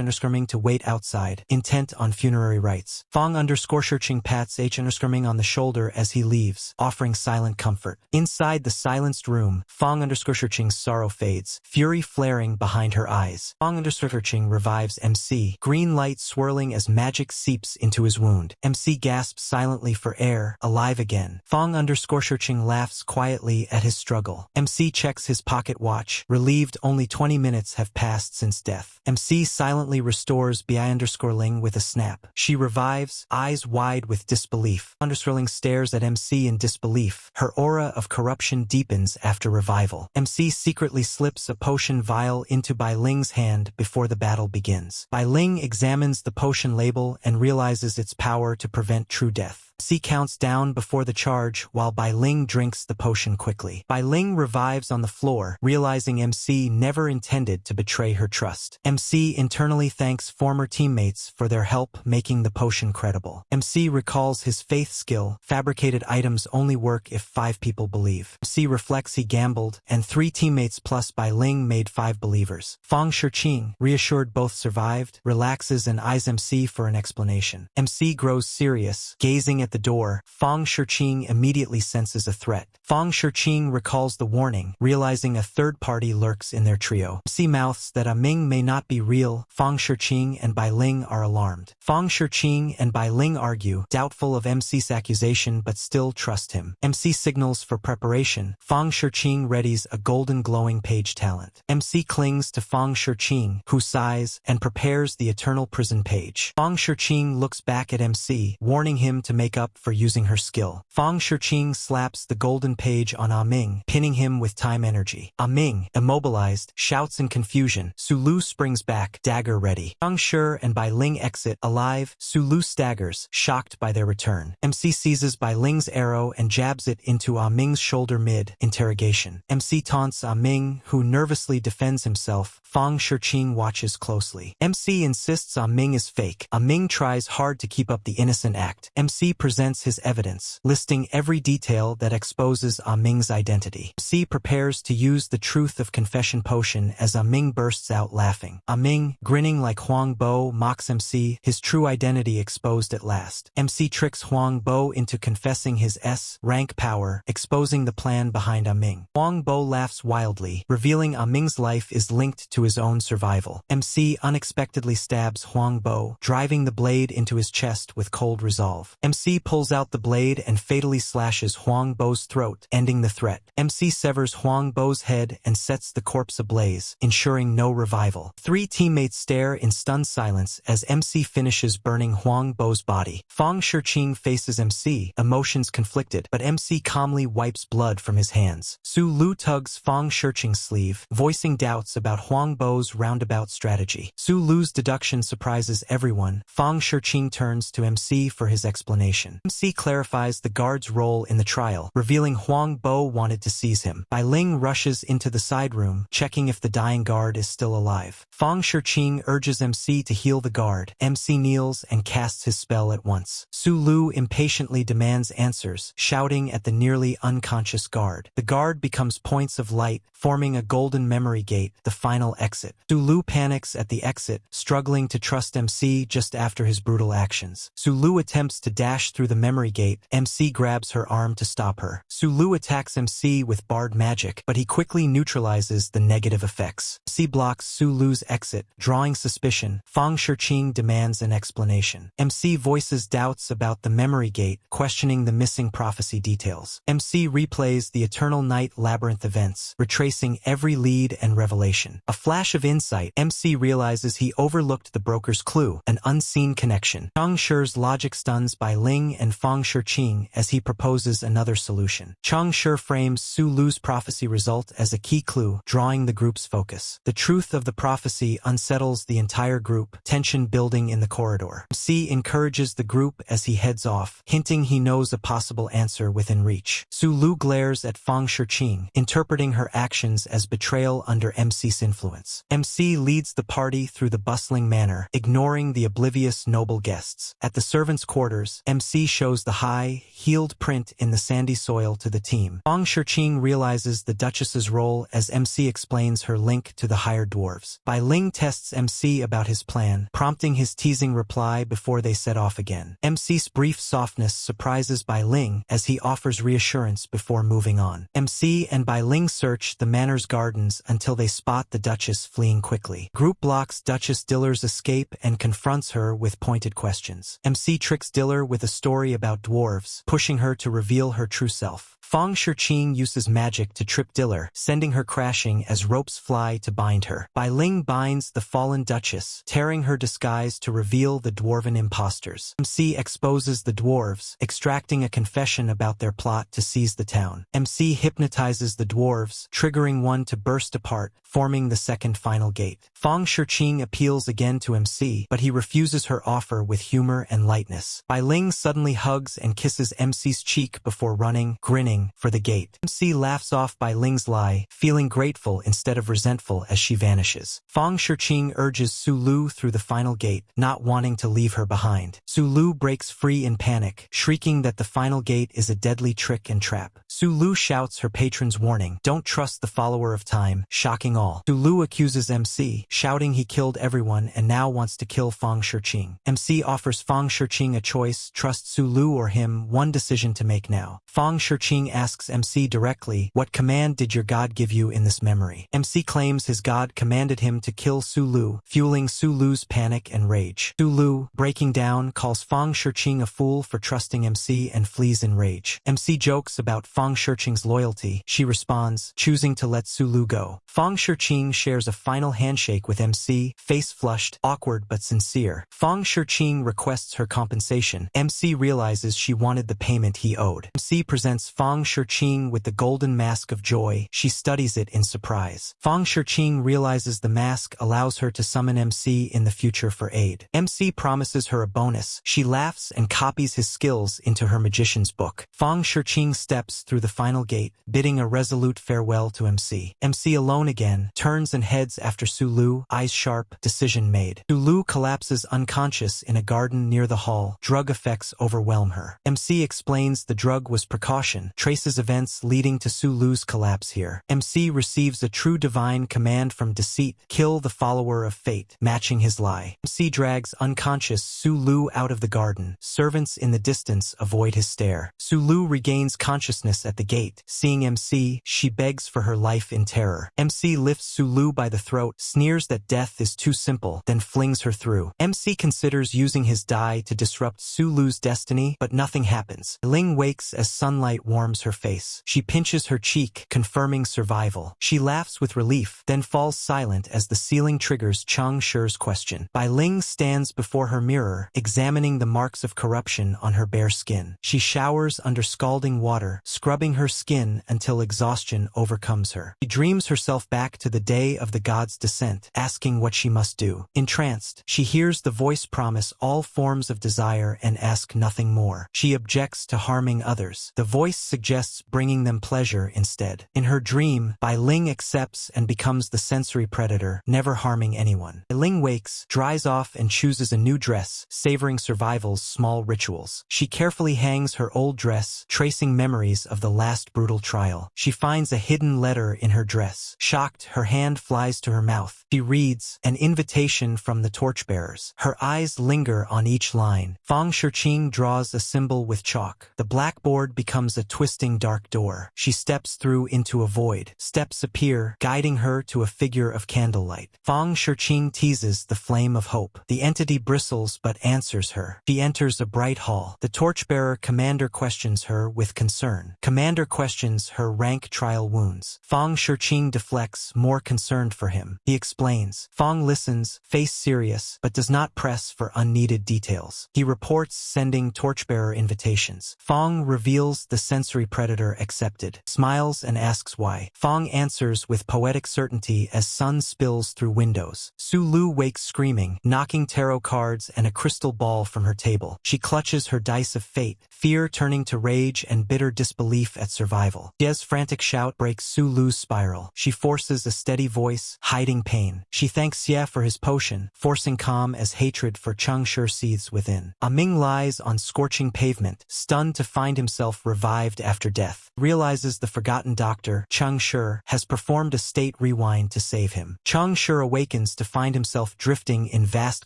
Underscorming to wait outside, intent on funerary rites. Fong Underscorching pats Underscorming on the shoulder as he leaves, offering silent comfort. Inside the silenced room, Fong Underscorching's sorrow fades, fury flaring behind her eyes. Fong Underscorching revives MC, green light swirling as magic seeps into his wound. MC gasps silently for air, alive again. Fong Underscorching laughs quietly at his struggle. MC checks his pocket watch, relieved only 20 minutes have passed since death. MC silently restores Underscorling with a snap. She revives, eyes wide with disbelief. Underscorling stares at MC in disbelief. Her aura of corruption deepens after revival. MC secretly slips a potion vial into Bai Ling's hand before the battle begins. Bai Ling examines the potion label and realizes its power to prevent true death. MC counts down before the charge while Bai Ling drinks the potion quickly. Bai Ling revives on the floor, realizing MC never intended to betray her trust. MC internally thanks former teammates for their help making the potion credible. MC recalls his faith skill, fabricated items only work if 5 people believe. MC reflects he gambled, and 3 teammates plus Bai Ling made 5 believers. Fong Shiqing, reassured both survived, relaxes and eyes MC for an explanation. MC grows serious, gazing at the door. Fong Shiqing immediately senses a threat. Fong Shiqing recalls the warning, realizing a third party lurks in their trio. MC mouths that Ming may not be real. Fong Shiqing and Bai Ling are alarmed. Fong Shiqing and Bai Ling argue, doubtful of MC's accusation but still trust him. MC signals for preparation. Fong Shiqing readies a golden glowing page talent. MC clings to Fong Shiqing, who sighs, and prepares the eternal prison page. Fong Shiqing looks back at MC, warning him to make up for using her skill. Fong Shiqing slaps the golden page on Ming, pinning him with time energy. Ming, immobilized, shouts in confusion. Su Lu springs back, dagger ready. Fang Shi and Bai Ling exit, alive. Su Lu staggers, shocked by their return. MC seizes Bai Ling's arrow and jabs it into Ming's shoulder mid, interrogation. MC taunts Ming, who nervously defends himself. Fong Shiqing watches closely. MC insists Ming is fake. Ming tries hard to keep up the innocent act. MC presents his evidence, listing every detail that exposes Ming's identity. MC prepares to use the truth of confession potion as Ming bursts out laughing. Ming, grinning like Huang Bo, mocks MC, his true identity exposed at last. MC tricks Huang Bo into confessing his S-rank power, exposing the plan behind Ming. Huang Bo laughs wildly, revealing Ming's life is linked to his own survival. MC unexpectedly stabs Huang Bo, driving the blade into his chest with cold resolve. MC pulls out the blade and fatally slashes Huang Bo's throat, ending the threat. MC severs Huang Bo's head and sets the corpse ablaze, ensuring no revival. 3 teammates stare in stunned silence as MC finishes burning Huang Bo's body. Fong Shiqing faces MC, emotions conflicted, but MC calmly wipes blood from his hands. Su Lu tugs Fong Shiqing's sleeve, voicing doubts about Huang Bo's roundabout strategy. Su Lu's deduction surprises everyone. Fong Shiqing turns to MC for his explanation. MC clarifies the guard's role in the trial, revealing Huang Bo wanted to seize him. Bai Ling rushes into the side room, checking if the dying guard is still alive. Fong Shiqing urges MC to heal the guard. MC kneels and casts his spell at once. Su Lu impatiently demands answers, shouting at the nearly unconscious guard. The guard becomes points of light, forming a golden memory gate, the final exit. Su Lu panics at the exit, struggling to trust MC just after his brutal actions. Su Lu attempts to dash through the memory gate, MC grabs her arm to stop her. Sulu attacks MC with barred magic, but he quickly neutralizes the negative effects. MC blocks Sulu's exit, drawing suspicion. Fang Shiqing demands an explanation. MC voices doubts about the memory gate, questioning the missing prophecy details. MC replays the Eternal Night Labyrinth events, retracing every lead and revelation. A flash of insight, MC realizes he overlooked the broker's clue, an unseen connection. Chang Shi's logic stuns Bai Ling and Fang Shiqing as he proposes another solution. Chang Shi frames Sulu's prophecy result as a key clue, drawing the group's focus. The truth of the prophecy unsettles the entire group, tension building in the corridor. MC encourages the group as he heads off, hinting he knows a possible answer within reach. Sulu glares at Fang Shiqing, interpreting her actions as betrayal under MC's influence. MC leads the party through the bustling manor, ignoring the oblivious noble guests. At the servants' quarters, MC shows the high-heeled print in the sandy soil to the team. Fang Shiqing realizes the Duchess's role as MC explains her link to the higher dwarves. Bai Ling tests MC about his plan, prompting his teasing reply before they set off again. MC's brief softness surprises Bai Ling as he offers reassurance before moving on. MC and Bai Ling search the manor's gardens until they spot the Duchess fleeing quickly. Group blocks Duchess Diller's escape and confronts her with pointed questions. MC tricks Diller with a story about dwarves, pushing her to reveal her true self. Fang Shiqing uses magic to trip Diller, sending her crashing as ropes fly to bind her. Bai Ling binds the fallen Duchess, tearing her disguise to reveal the dwarven imposters. MC exposes the dwarves, extracting a confession about their plot to seize the town. MC hypnotizes the dwarves, triggering one to burst apart, forming the second final gate. Fang Shiqing appeals again to MC, but he refuses her offer with humor and lightness. Bai Ling suddenly hugs and kisses MC's cheek before running, grinning, for the gate. MC laughs off Bai Ling's lie, feeling grateful instead of resentful as she vanishes. Fang Shiqing urges Sulu through the final gate, not wanting to leave her behind. Sulu breaks free in panic, shrieking that the final gate is a deadly trick and trap. Sulu shouts her patron's warning, "Don't trust the follower of time," shocking all. Sulu accuses MC, shouting he killed everyone and now wants to kill Fang Shiqing. MC offers Fang Shiqing a choice, trust Sulu or him, one decision to make now. Fang Shiqing asks MC directly, "What command did your god give you in this memory?" MC claims his god commanded him to kill Sulu, fueling Sulu's panic and rage. Sulu, breaking down, calls Fang Shiqing a fool for trusting MC and flees in rage. MC jokes about Fang Shiqing's loyalty. She responds, choosing to let Sulu go. Fang Shiqing shares a final handshake with MC, face flushed, awkward but sincere. Fang Shiqing requests her compensation. MC realizes she wanted the payment he owed. MC presents Fang Shiqing with the golden mask of joy. She studies it in surprise. Fang Shiqing realizes the mask allows her to summon MC in the future for aid. MC promises her a bonus. She laughs and copies his skills into her magician's book. Fang Shiqing steps through the final gate, bidding a resolute farewell to MC. MC alone again, turns and heads after Sulu, eyes sharp, decision made. Sulu collapses unconscious in a garden near the hall. Drug effects overwhelm her. MC explains the drug was precaution, traces events leading to Sulu's collapse here. MC receives a true divine command from deceit, kill the follower of fate, matching his lie. MC drags unconscious Sulu out of the garden. Servants in the distance avoid his stare. Sulu regains consciousness at the gate. Seeing MC, she begs for her life in terror. MC lifts Sulu by the throat, sneers that death is too simple, then flings her through. MC considers using his die to disrupt Sulu's destiny, but nothing happens. Ling wakes as sunlight warms her face. She pinches her cheek, confirming survival. She laughs with relief, then falls silent as the ceiling triggers Chang Shi's question. Bai Ling stands before her mirror, examining the marks of corruption on her bare skin. She showers under scalding water, scrubbing her skin until exhaustion overcomes her. She dreams herself back to the day of the god's descent, asking what she must do. Entranced, she hears the voice promise all forms of desire and ask nothing more. She objects to harming others. The voice suggests bringing them pleasure instead. In her dream, Bai Ling accepts and becomes the sensory predator, never harming anyone. Bai Ling wakes, dries off and chooses a new dress, savoring survival's small rituals. She carefully hangs her old dress, tracing memories of the last brutal trial. She finds a hidden letter in her dress. Shocked, her hand flies to her mouth. She reads, an invitation from the torchbearers. Her eyes linger on each line. Fang Shiqing Fong draws a symbol with chalk. The blackboard becomes a twisting dark door. She steps through into a void. Steps appear, guiding her to a figure of candlelight. Fong Shiqing teases the flame of hope. The entity bristles but answers her. She enters a bright hall. The torchbearer commander questions her with concern. Commander questions her rank trial wounds. Fong Shiqing deflects, more concerned for him. He explains. Fong listens, face serious, but does not press for unneeded details. He reports sending torchbearer invitations. Fong reveals the sensory predator accepted, smiles and asks why. Fong answers with poetic certainty as sun spills through windows. Su Lu wakes screaming, knocking tarot cards and a crystal ball from her table. She clutches her dice of fate, fear turning to rage and bitter disbelief at survival. Jie's frantic shout breaks Su Lu's spiral. She forces a steady voice, hiding pain. She thanks Xie for his potion, forcing calm as hatred for Changshi seethes within. Ming lies on scorching pavement, stunned to find himself revived after death. Realizes the forgotten doctor, Changshi, has performed a state rewind to save him. Changshi awakens to find himself drifting in vast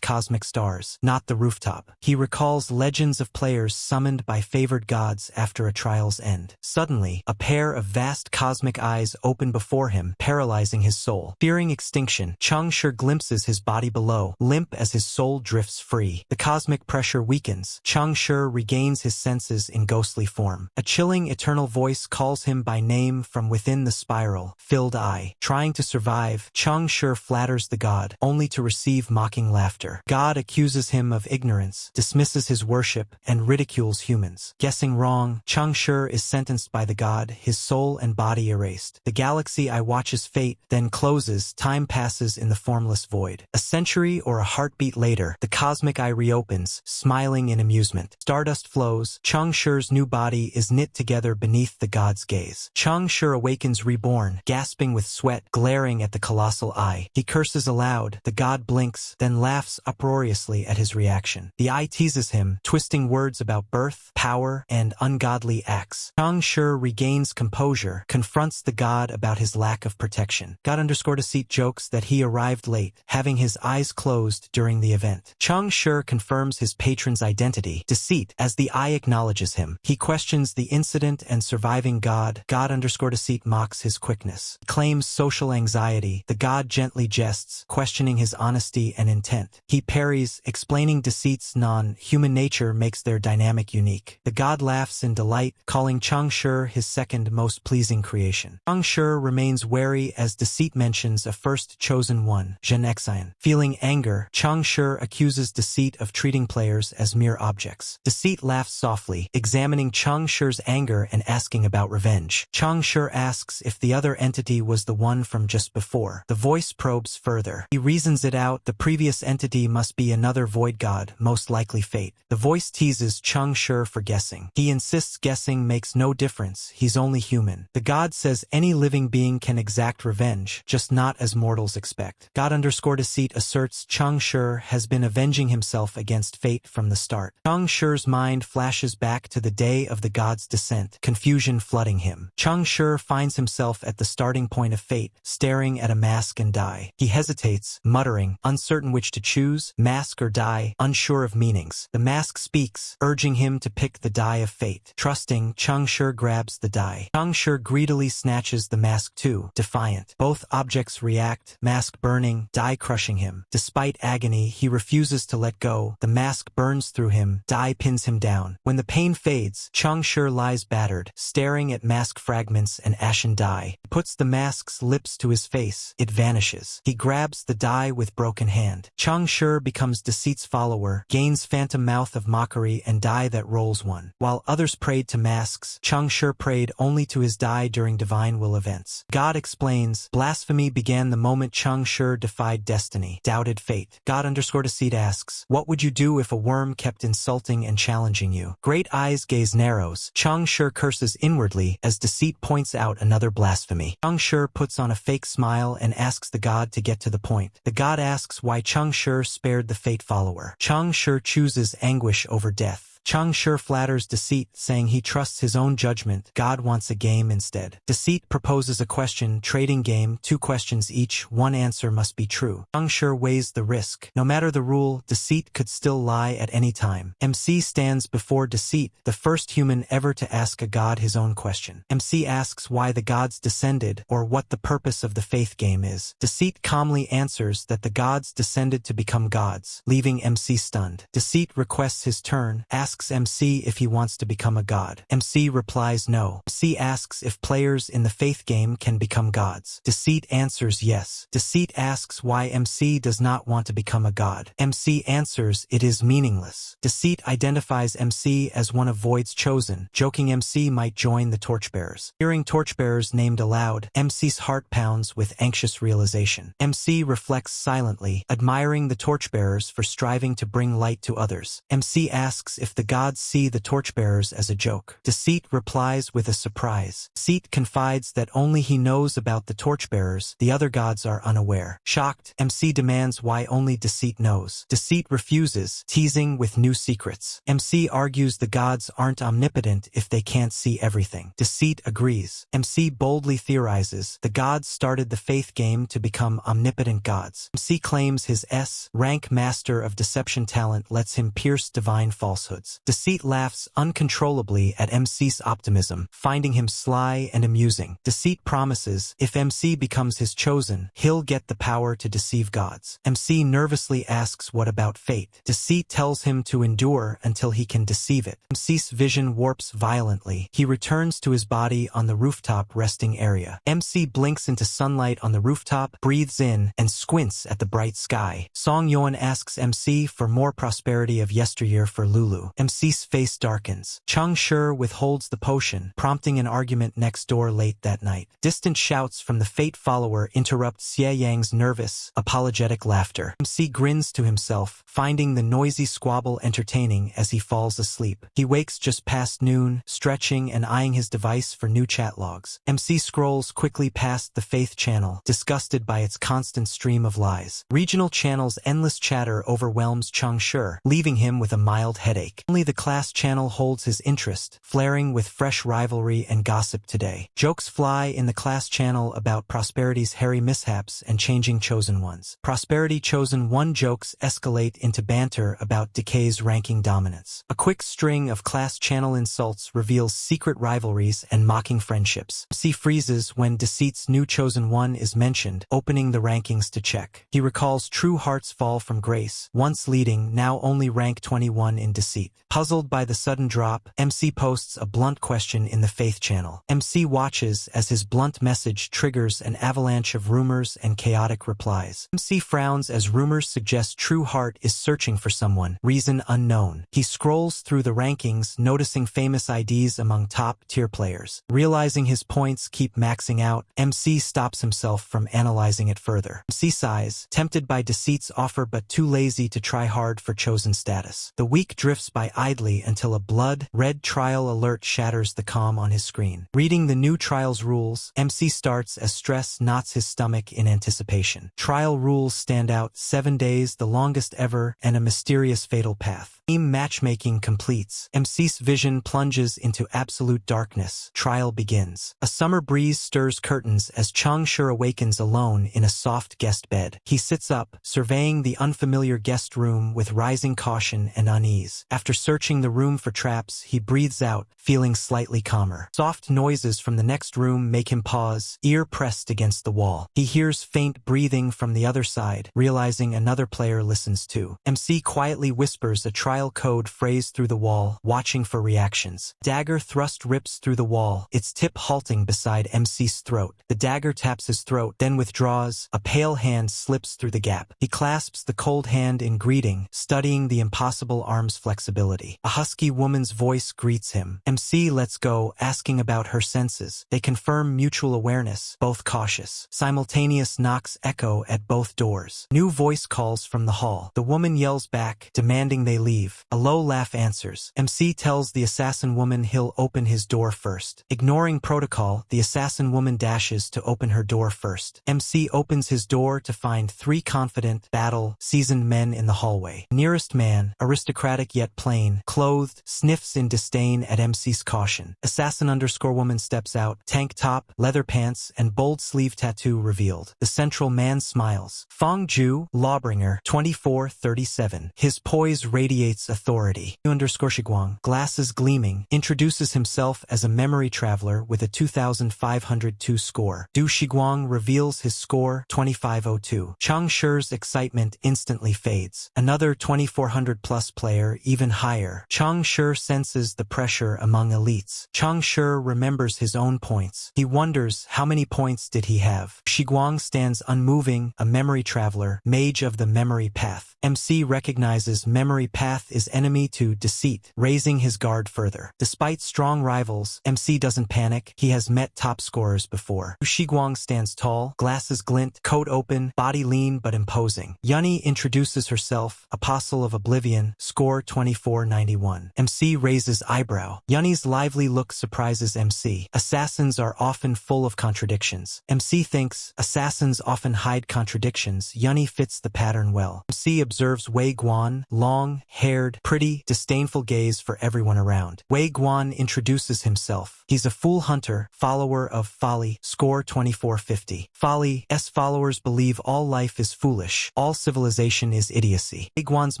cosmic stars, not the rooftop. He recalls legends of players summoned by favored gods after a trial's end. Suddenly, a pair of vast cosmic eyes open before him, paralyzing his soul. Fearing extinction, Changshi glimpses his body below, limp as his soul drifts free. The cosmic pressure weakens. Changshi regains his senses in ghostly form. A chilling eternal voice calls him by name from within the spiral, filled eye. Trying to survive, Changshi flatters the god, only to receive mocking laughter. God accuses him of ignorance, dismisses his worship, and ridicules humans. Guessing wrong, Changshi is sentenced by the god, his soul and body erased. The galaxy eye watches fate, then closes. Time passes in the formless void. A century or a heartbeat later, the cosmic eye reopens, smiling in amusement. Stardust flows. Changshi's new body is knit together beneath the god's gaze. Changshi awakens reborn, gasping with sweat, glaring at the colossal eye. He curses aloud. The god blinks, then laughs uproariously at his reaction. The eye teases him, twisting words about birth, power, and ungodly acts. Changshi regains composure, confronts the god about his lack of protection. God_deceit jokes that he arrived late, having his eyes closed during the event. Changshi confirms his patron's identity, Deceit, as the eye acknowledges him. He questions the incident and surviving god. God_deceit mocks his quickness. Claims social anxiety. The god gently jests, questioning his honesty and intent. He parries, explaining Deceit's non-human nature makes their dynamic unique. The god laughs in delight, calling Changshi his second most pleasing creation. Changshi remains wary as Deceit mentions a first chosen one, Zhen Xian. Feeling anger, Changshi accuses Deceit of treating players as mere objects. Deceit laughs softly, examining Changshi's anger and asking about revenge. Changshi asks if the other entity was the one from just before. The voice probes further. He reasons it out. The previous entity must be another void god, most likely fate. The voice teases Changshi for guessing. He insists guessing makes no difference. He's only human. The god says any living being can exact revenge, just not as mortals expect. God_deceit asserts Changshi has been avenging himself against fate from the start. Changshi's mind flashes back to the day of the god's descent, confusion flooding him. Changshi finds himself at the starting point of fate, staring at a mask and die. He hesitates, muttering, uncertain which to choose, mask or die, unsure of meanings. The mask speaks, urging him to pick the die of fate. Trusting, Changshi grabs the die. Changshi greedily snatches the mask too, defiant. Both objects react, mask burning, die crushing him. Despite agony, he refuses to let go. The mask burns through him, die pins him down. When the pain fades, Changshi lies battered, staring at mask fragments and ashen die. He puts the mask's lips to his face. It vanishes. He grabs the die with broken hand. Changshi becomes Deceit's follower, gains phantom mouth of mockery and die that rolls one. While others prayed to masks, Changshi prayed only to his die during divine will events. God explains, blasphemy began the moment Changshi defied destiny, doubted fate. God_deceit asks, what would you do if a worm kept insulting and challenging you? Great eyes gaze narrows. Changshi curses inwardly as Deceit points out another blasphemy. Changshi puts on a fake smile and asks the god to get to the point. The god asks why Changshi spared the fate follower. Changshi chooses anguish over death. Chung Shi flatters Deceit, saying he trusts his own judgment. God wants a game instead. Deceit proposes a question trading game, 2 questions each, 1 answer must be true. Chung Shi weighs the risk. No matter the rule, Deceit could still lie at any time. MC stands before Deceit, the first human ever to ask a god his own question. MC asks why the gods descended, or what the purpose of the faith game is. Deceit calmly answers that the gods descended to become gods, leaving MC stunned. Deceit requests his turn, asks MC if he wants to become a god. MC replies no. MC asks if players in the faith game can become gods. Deceit answers yes. Deceit asks why MC does not want to become a god. MC answers it is meaningless. Deceit identifies MC as one of Void's chosen, joking MC might join the Torchbearers. Hearing Torchbearers named aloud, MC's heart pounds with anxious realization. MC reflects silently, admiring the Torchbearers for striving to bring light to others. MC asks if the gods see the Torchbearers as a joke. Deceit replies with a surprise. Deceit confides that only he knows about the Torchbearers, the other gods are unaware. Shocked, MC demands why only Deceit knows. Deceit refuses, teasing with new secrets. MC argues the gods aren't omnipotent if they can't see everything. Deceit agrees. MC boldly theorizes the gods started the faith game to become omnipotent gods. MC claims his S-rank master of deception talent lets him pierce divine falsehoods. Deceit laughs uncontrollably at MC's optimism, finding him sly and amusing. Deceit promises if MC becomes his chosen, he'll get the power to deceive gods. MC nervously asks what about fate. Deceit tells him to endure until he can deceive it. MC's vision warps violently. He returns to his body on the rooftop resting area. MC blinks into sunlight on the rooftop, breathes in, and squints at the bright sky. Song Yeon asks MC for more prosperity of yesteryear for Lulu. MC's face darkens. Chung Shi withholds the potion, prompting an argument next door late that night. Distant shouts from the fate follower interrupt Xie Yang's nervous, apologetic laughter. MC grins to himself, finding the noisy squabble entertaining as he falls asleep. He wakes just past noon, stretching and eyeing his device for new chat logs. MC scrolls quickly past the Faith channel, disgusted by its constant stream of lies. Regional channel's endless chatter overwhelms Chung Shi, leaving him with a mild headache. Only the Class channel holds his interest, flaring with fresh rivalry and gossip today. Jokes fly in the Class channel about Prosperity's hairy mishaps and changing Chosen Ones. Prosperity Chosen One jokes escalate into banter about Decay's ranking dominance. A quick string of Class channel insults reveals secret rivalries and mocking friendships. MC freezes when Deceit's new Chosen One is mentioned, opening the rankings to check. He recalls True Heart's fall from grace, once leading, now only rank 21 in Deceit. Puzzled by the sudden drop, MC posts a blunt question in the Faith channel. MC watches as his blunt message triggers an avalanche of rumors and chaotic replies. MC frowns as rumors suggest True Heart is searching for someone, reason unknown. He scrolls through the rankings, noticing famous IDs among top-tier players. Realizing his points keep maxing out, MC stops himself from analyzing it further. MC sighs, tempted by Deceit's offer but too lazy to try hard for chosen status. The week drifts by idly until a blood-red trial alert shatters the calm on his screen. Reading the new trial's rules, MC starts as stress knots his stomach in anticipation. Trial rules stand out: 7 days, the longest ever, and a mysterious fatal path. Team matchmaking completes. MC's vision plunges into absolute darkness. Trial begins. A summer breeze stirs curtains as Chung Shi awakens alone in a soft guest bed. He sits up, surveying the unfamiliar guest room with rising caution and unease. After searching the room for traps, he breathes out, feeling slightly calmer. Soft noises from the next room make him pause, ear pressed against the wall. He hears faint breathing from the other side, realizing another player listens too. MC quietly whispers a trial code phrase through the wall, watching for reactions. Dagger thrust rips through the wall, its tip halting beside MC's throat. The dagger taps his throat, then withdraws. A pale hand slips through the gap. He clasps the cold hand in greeting, studying the impossible arm's flexibility. A husky woman's voice greets him. MC lets go, asking about her senses. They confirm mutual awareness, both cautious. Simultaneous knocks echo at both doors. New voice calls from the hall. The woman yells back, demanding they leave. leave. A low laugh answers. MC tells the assassin woman he'll open his door first. Ignoring protocol, the assassin woman dashes to open her door first. MC opens his door to find 3 confident, battle-seasoned men in the hallway. Nearest man, aristocratic yet plain, clothed, sniffs in disdain at MC's caution. Assassin_woman steps out, tank top, leather pants, and bold sleeve tattoo revealed. The central man smiles. Fong Ju, Lawbringer, 2437. His poise radiates authority. _Shiguang, glasses gleaming, introduces himself as a memory traveler with a 2502 score. Du Shiguang reveals his score, 2502. Chang Shi's excitement instantly fades. Another 2400-plus player, even higher. Chang Shi senses the pressure among elites. Chang Shi remembers his own points. He wonders how many points did he have. Shiguang stands unmoving, a memory traveler, mage of the memory path. MC recognizes memory path is enemy to deceit, raising his guard further. Despite strong rivals, MC doesn't panic. He has met top scorers before. Shiguang stands tall, glasses glint, coat open, body lean but imposing. Yunny introduces herself, Apostle of Oblivion, score 2491. MC raises eyebrow. Yunny's lively look surprises MC. Assassins are often full of contradictions. MC thinks, assassins often hide contradictions. Yunny fits the pattern well. MC observes Wei Guan, long-haired, pretty, disdainful gaze for everyone around. Wei Guan introduces himself. He's a fool hunter, follower of Folly, score 2450. Folly's followers believe all life is foolish, all civilization is idiocy. Wei Guan's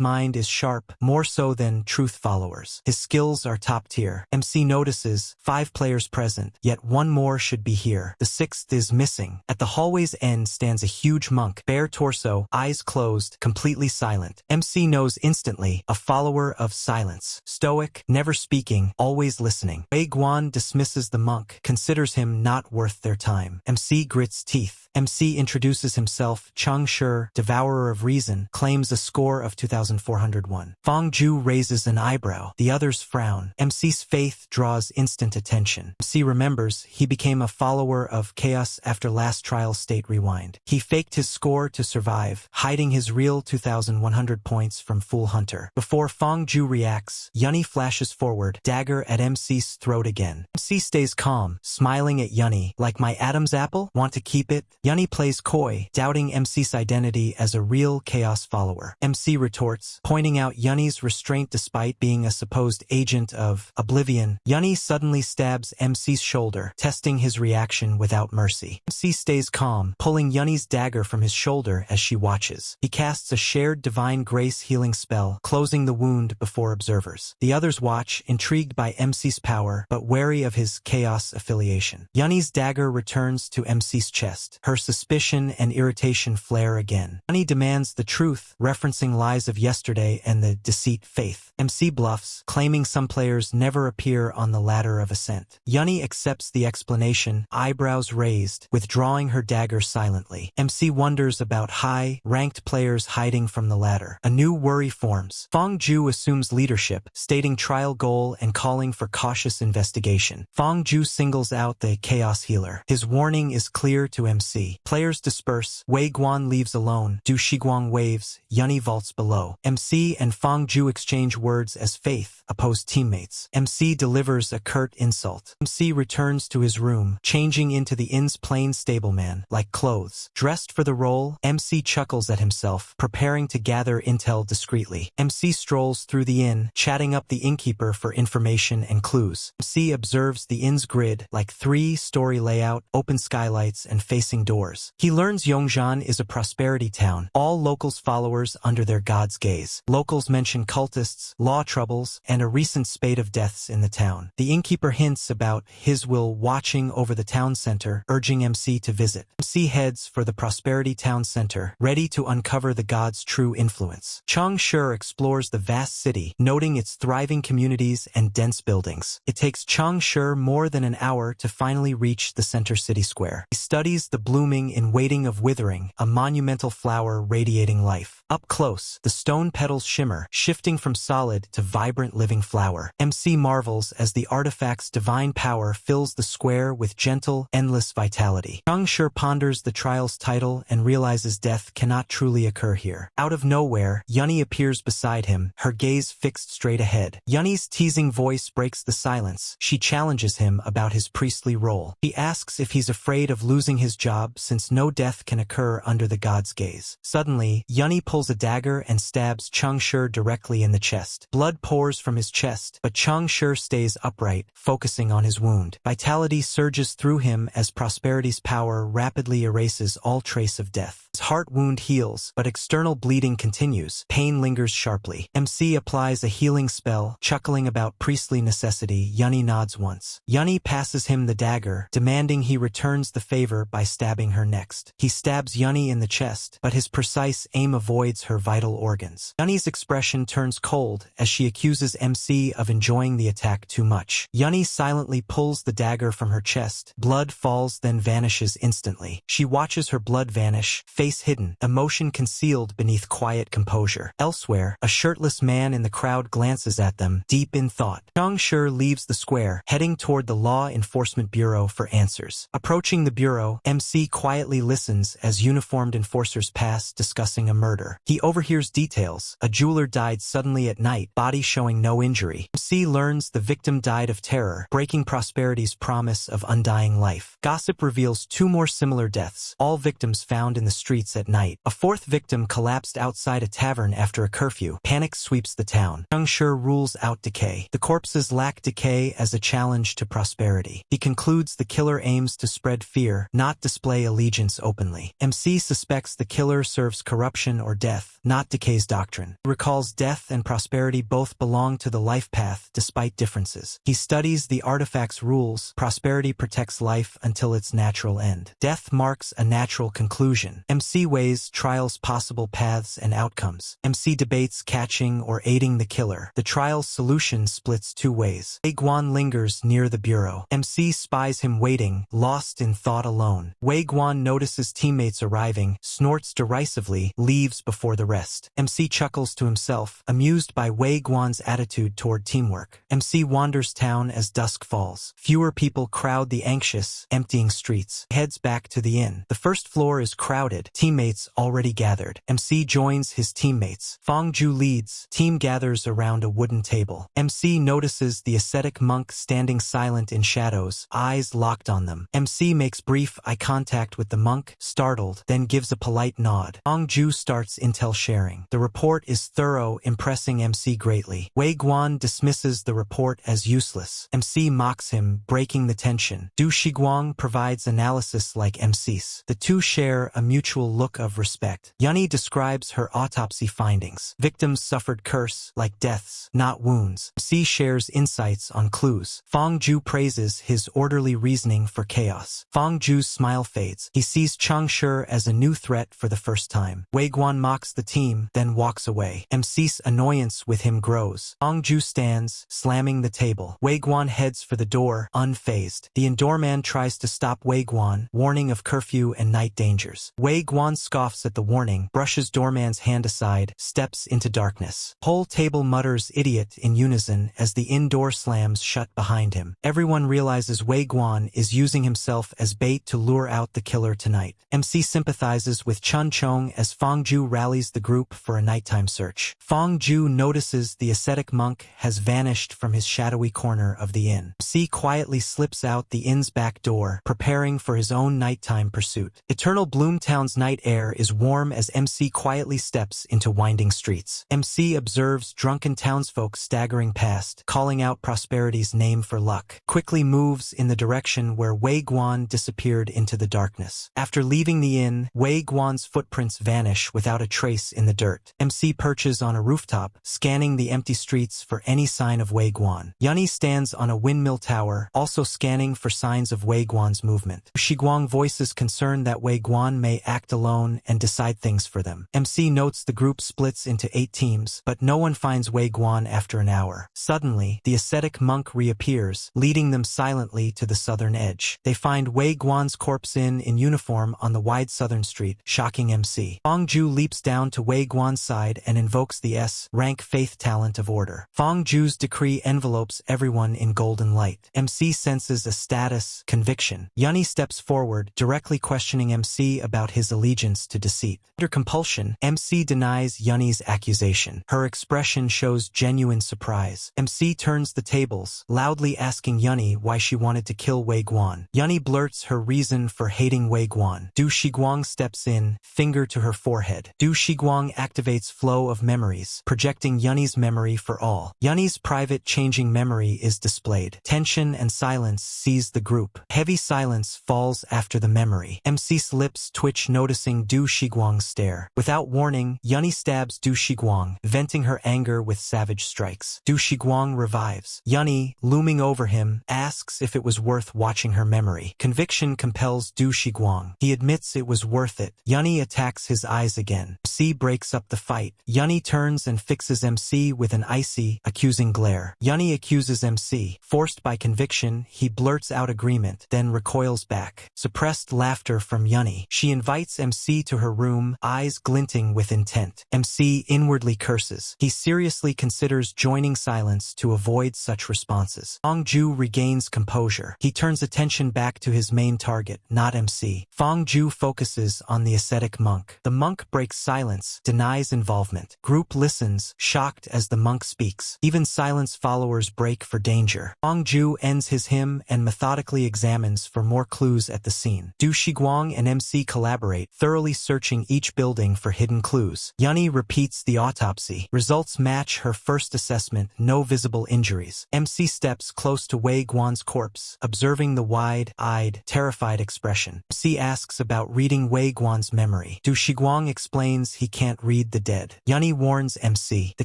mind is sharp, more so than truth followers. His skills are top tier. MC notices 5 players present, yet one more should be here. The 6th is missing. At the hallway's end stands a huge monk, bare torso, eyes closed, completely silent. MC knows instantly, a follower of silence. Stoic, never speaking, always listening. Wei Guan dismisses the monk, considers him not worth their time. MC grits teeth. MC introduces himself, Chang Shi, devourer of reason, claims a score of 2401. Fong Ju raises an eyebrow. The others frown. MC's faith draws instant attention. MC remembers he became a follower of chaos after last trial state rewind. He faked his score to survive, hiding his real 2100 points from Fool Hunter. Before Fong Ju reacts, Yunny flashes forward, dagger at MC's throat again. MC stays calm, smiling at Yunny, like my Adam's apple, want to keep it? Yunny plays coy, doubting MC's identity as a real chaos follower. MC retorts, pointing out Yunny's restraint despite being a supposed agent of Oblivion. Yunny suddenly stabs MC's shoulder, testing his reaction without mercy. MC stays calm, pulling Yunny's dagger from his shoulder as she watches. He casts a shared divine grace healing spell, closing the wound before observers. The others watch, intrigued by MC's power, but wary of his chaos affiliation. Yunny's dagger returns to MC's chest. Her suspicion and irritation flare again. Yunny demands the truth, referencing lies of yesterday and the deceit faith. MC bluffs, claiming some players never appear on the ladder of ascent. Yunny accepts the explanation, eyebrows raised, withdrawing her dagger silently. MC wonders about high-ranked players hiding from the ladder. A new worry forms. Fong Ju assumes leadership, stating trial goal and calling for cautious investigation. Fong Ju singles out the chaos healer. His warning is clear to MC. Players disperse. Wei Guan leaves alone. Du Shiguang waves. Yunny vaults below. MC and Fong Ju exchange words as faith, opposed teammates. MC delivers a curt insult. MC returns to his room, changing into the inn's plain stableman, like clothes. Dressed for the role, MC chuckles at himself, preparing to gather intel discreetly. MC strolls through the inn, chatting up the innkeeper for information and clues. MC observes the inn's grid, like 3-story layout, open skylights, and facing doors. He learns Yongzhan is a prosperity town, all locals followers under their god's gaze. Locals mention cultists, law troubles, and a recent spate of deaths in the town. The innkeeper hints about his will watching over the town center, urging MC to visit. MC heads for the prosperity town center, ready to uncover the god's true influence. Chang Shi explores the vast city, noting its thriving communities and dense buildings. It takes Chang Shi more than an hour to finally reach the center city square. He studies the blue blooming in waiting of withering, a monumental flower radiating life. Up close, the stone petals shimmer, shifting from solid to vibrant living flower. MC marvels as the artifact's divine power fills the square with gentle, endless vitality. Chung Shi ponders the trial's title and realizes death cannot truly occur here. Out of nowhere, Yunny appears beside him, her gaze fixed straight ahead. Yunny's teasing voice breaks the silence. She challenges him about his priestly role. He asks if he's afraid of losing his job since no death can occur under the god's gaze. Suddenly, Yunny pulls a dagger and stabs Chung Shi directly in the chest. Blood pours from his chest, but Chung Shi stays upright, focusing on his wound. Vitality surges through him as prosperity's power rapidly erases all trace of death. His heart wound heals, but external bleeding continues. Pain lingers sharply. MC applies a healing spell, chuckling about priestly necessity. Yunny nods once. Yunny passes him the dagger, demanding he returns the favor by stabbing her next. He stabs Yunny in the chest, but his precise aim avoids her vital organs. Yunny's expression turns cold as she accuses MC of enjoying the attack too much. Yunny silently pulls the dagger from her chest. Blood falls, then vanishes instantly. She watches her blood vanish, face hidden, emotion concealed beneath quiet composure. Elsewhere, a shirtless man in the crowd glances at them, deep in thought. Chung Shi leaves the square, heading toward the Law Enforcement Bureau for answers. Approaching the bureau, MC quietly listens as uniformed enforcers pass, discussing a murder. He overhears details. A jeweler died suddenly at night, body showing no injury. MC learns the victim died of terror, breaking prosperity's promise of undying life. Gossip reveals two more similar deaths, all victims found in the streets at night. A fourth victim collapsed outside a tavern after a curfew. Panic sweeps the town. Chung Shi rules out decay. The corpses lack decay as a challenge to prosperity. He concludes the killer aims to spread fear, not display allegiance openly. MC suspects the killer serves corruption or death, not decay's doctrine. He recalls death and prosperity both belong to the life path despite differences. He studies the artifact's rules. Prosperity protects life until its natural end. Death marks a natural conclusion. MC weighs trial's possible paths and outcomes. MC debates catching or aiding the killer. The trial's solution splits two ways. Wei Guan lingers near the bureau. MC spies him waiting, lost in thought alone. Wei Guan notices teammates arriving, snorts derisively, leaves before the rest. MC chuckles to himself, amused by Wei Guan's attitude toward teamwork. MC wanders town as dusk falls. Fewer people crowd the anxious, emptying streets. He heads back to the inn. The first floor is crowded, teammates already gathered. MC joins his teammates. Fong Ju leads. Team gathers around a wooden table. MC notices the ascetic monk standing silent in shadows, eyes locked on them. MC makes brief eye contact with the monk, startled, then gives a polite nod. Fong Ju starts intel sharing. The report is thorough, impressing MC greatly. Wei Guan dismisses the report as useless. MC mocks him, breaking the tension. Du Shiguang provides analysis like MC's. The two share a mutual look of respect. Yunny describes her autopsy findings. Victims suffered curse, like deaths, not wounds. MC shares insights on clues. Fong Ju praises his orderly reasoning for chaos. Fong Ju's smile fades. He sees Chung Shi as a new threat for the first time. Wei Guan mocks the team, then walks away. MC's annoyance with him grows. Fong Ju stands, slamming the table. Wei Guan heads for the door, unfazed. The doorman tries to stop Wei Guan, warning of curfew and night dangers. Wei Guan scoffs at the warning, brushes doorman's hand aside, steps into darkness. Whole table mutters idiot in unison as the inn-door slams shut behind him. Everyone realizes Wei Guan is using himself as bait to lure out the killer tonight. MC sympathizes with Chun Chong as Fong Ju rallies the group for a nighttime search. Fong Ju notices the ascetic monk has vanished from his shadowy corner of the inn. MC quietly slips out the inn's back door, preparing for his own nighttime pursuit. Eternal Bloomtown's night air is warm as MC quietly steps into winding streets. MC observes drunken townsfolk staggering past, calling out prosperity's name for luck. Quickly moves in the direction where Wei Guan disappeared into the darkness. After leaving the inn, Wei Guan's footprints vanish without a trace in the dirt. MC perches on a rooftop, scanning the empty streets for any sign of Wei Guan. Yunny stands on a windmill tower, also scanning for signs of Wei Guan's movement. Shiguang voices concern that Wei Guan may act act alone and decide things for them. MC notes the group splits into 8 teams, but no one finds Wei Guan after an hour. Suddenly, the ascetic monk reappears, leading them silently to the southern edge. They find Wei Guan's corpse in uniform on the wide southern street, shocking MC. Fong Ju leaps down to Wei Guan's side and invokes the S-rank faith talent of order. Fong Ju's decree envelopes everyone in golden light. MC senses a status conviction. Yunny steps forward, directly questioning MC about his allegiance to deceit. Under compulsion, MC denies Yunny's accusation. Her expression shows genuine surprise. MC turns the tables, loudly asking Yunny why she wanted to kill Wei Guan. Yunny blurts her reason for hating Wei Guan. Du Shiguang steps in, finger to her forehead. Du Shiguang activates flow of memories, projecting Yunny's memory for all. Yunny's private changing memory is displayed. Tension and silence seize the group. Heavy silence falls after the memory. MC's lips twitch, noticing Du Shiguang's stare. Without warning, Yunny stabs Du Shiguang, venting her anger with savage strikes. Du Shiguang revives. Yunny, looming over him, asks if it was worth watching her memory. Conviction compels Du Shiguang. He admits it was worth it. Yunny attacks his eyes again. MC breaks up the fight. Yunny turns and fixes MC with an icy, accusing glare. Yunny accuses MC. Forced by conviction, he blurts out agreement, then recoils back. Suppressed laughter from Yunny. She invites MC to her room, eyes glinting with intent. MC inwardly curses. He seriously considers joining silence to avoid such responses. Fong Ju regains composure. He turns attention back to his main target, not MC. Fong Ju focuses on the ascetic monk. The monk breaks silence, denies involvement. Group listens, shocked as the monk speaks. Even silence followers break for danger. Fong Ju ends his hymn and methodically examines for more clues at the scene. Du Shiguang and MC collaborate, thoroughly searching each building for hidden clues. Yunny repeats the autopsy. Results match her first assessment, no visible injuries. MC steps close to Wei Guan's corpse, observing the wide-eyed, terrified expression. MC asks about reading Wei Guan's memory. Du Shiguang explains he can't read the dead. Yunny warns MC. The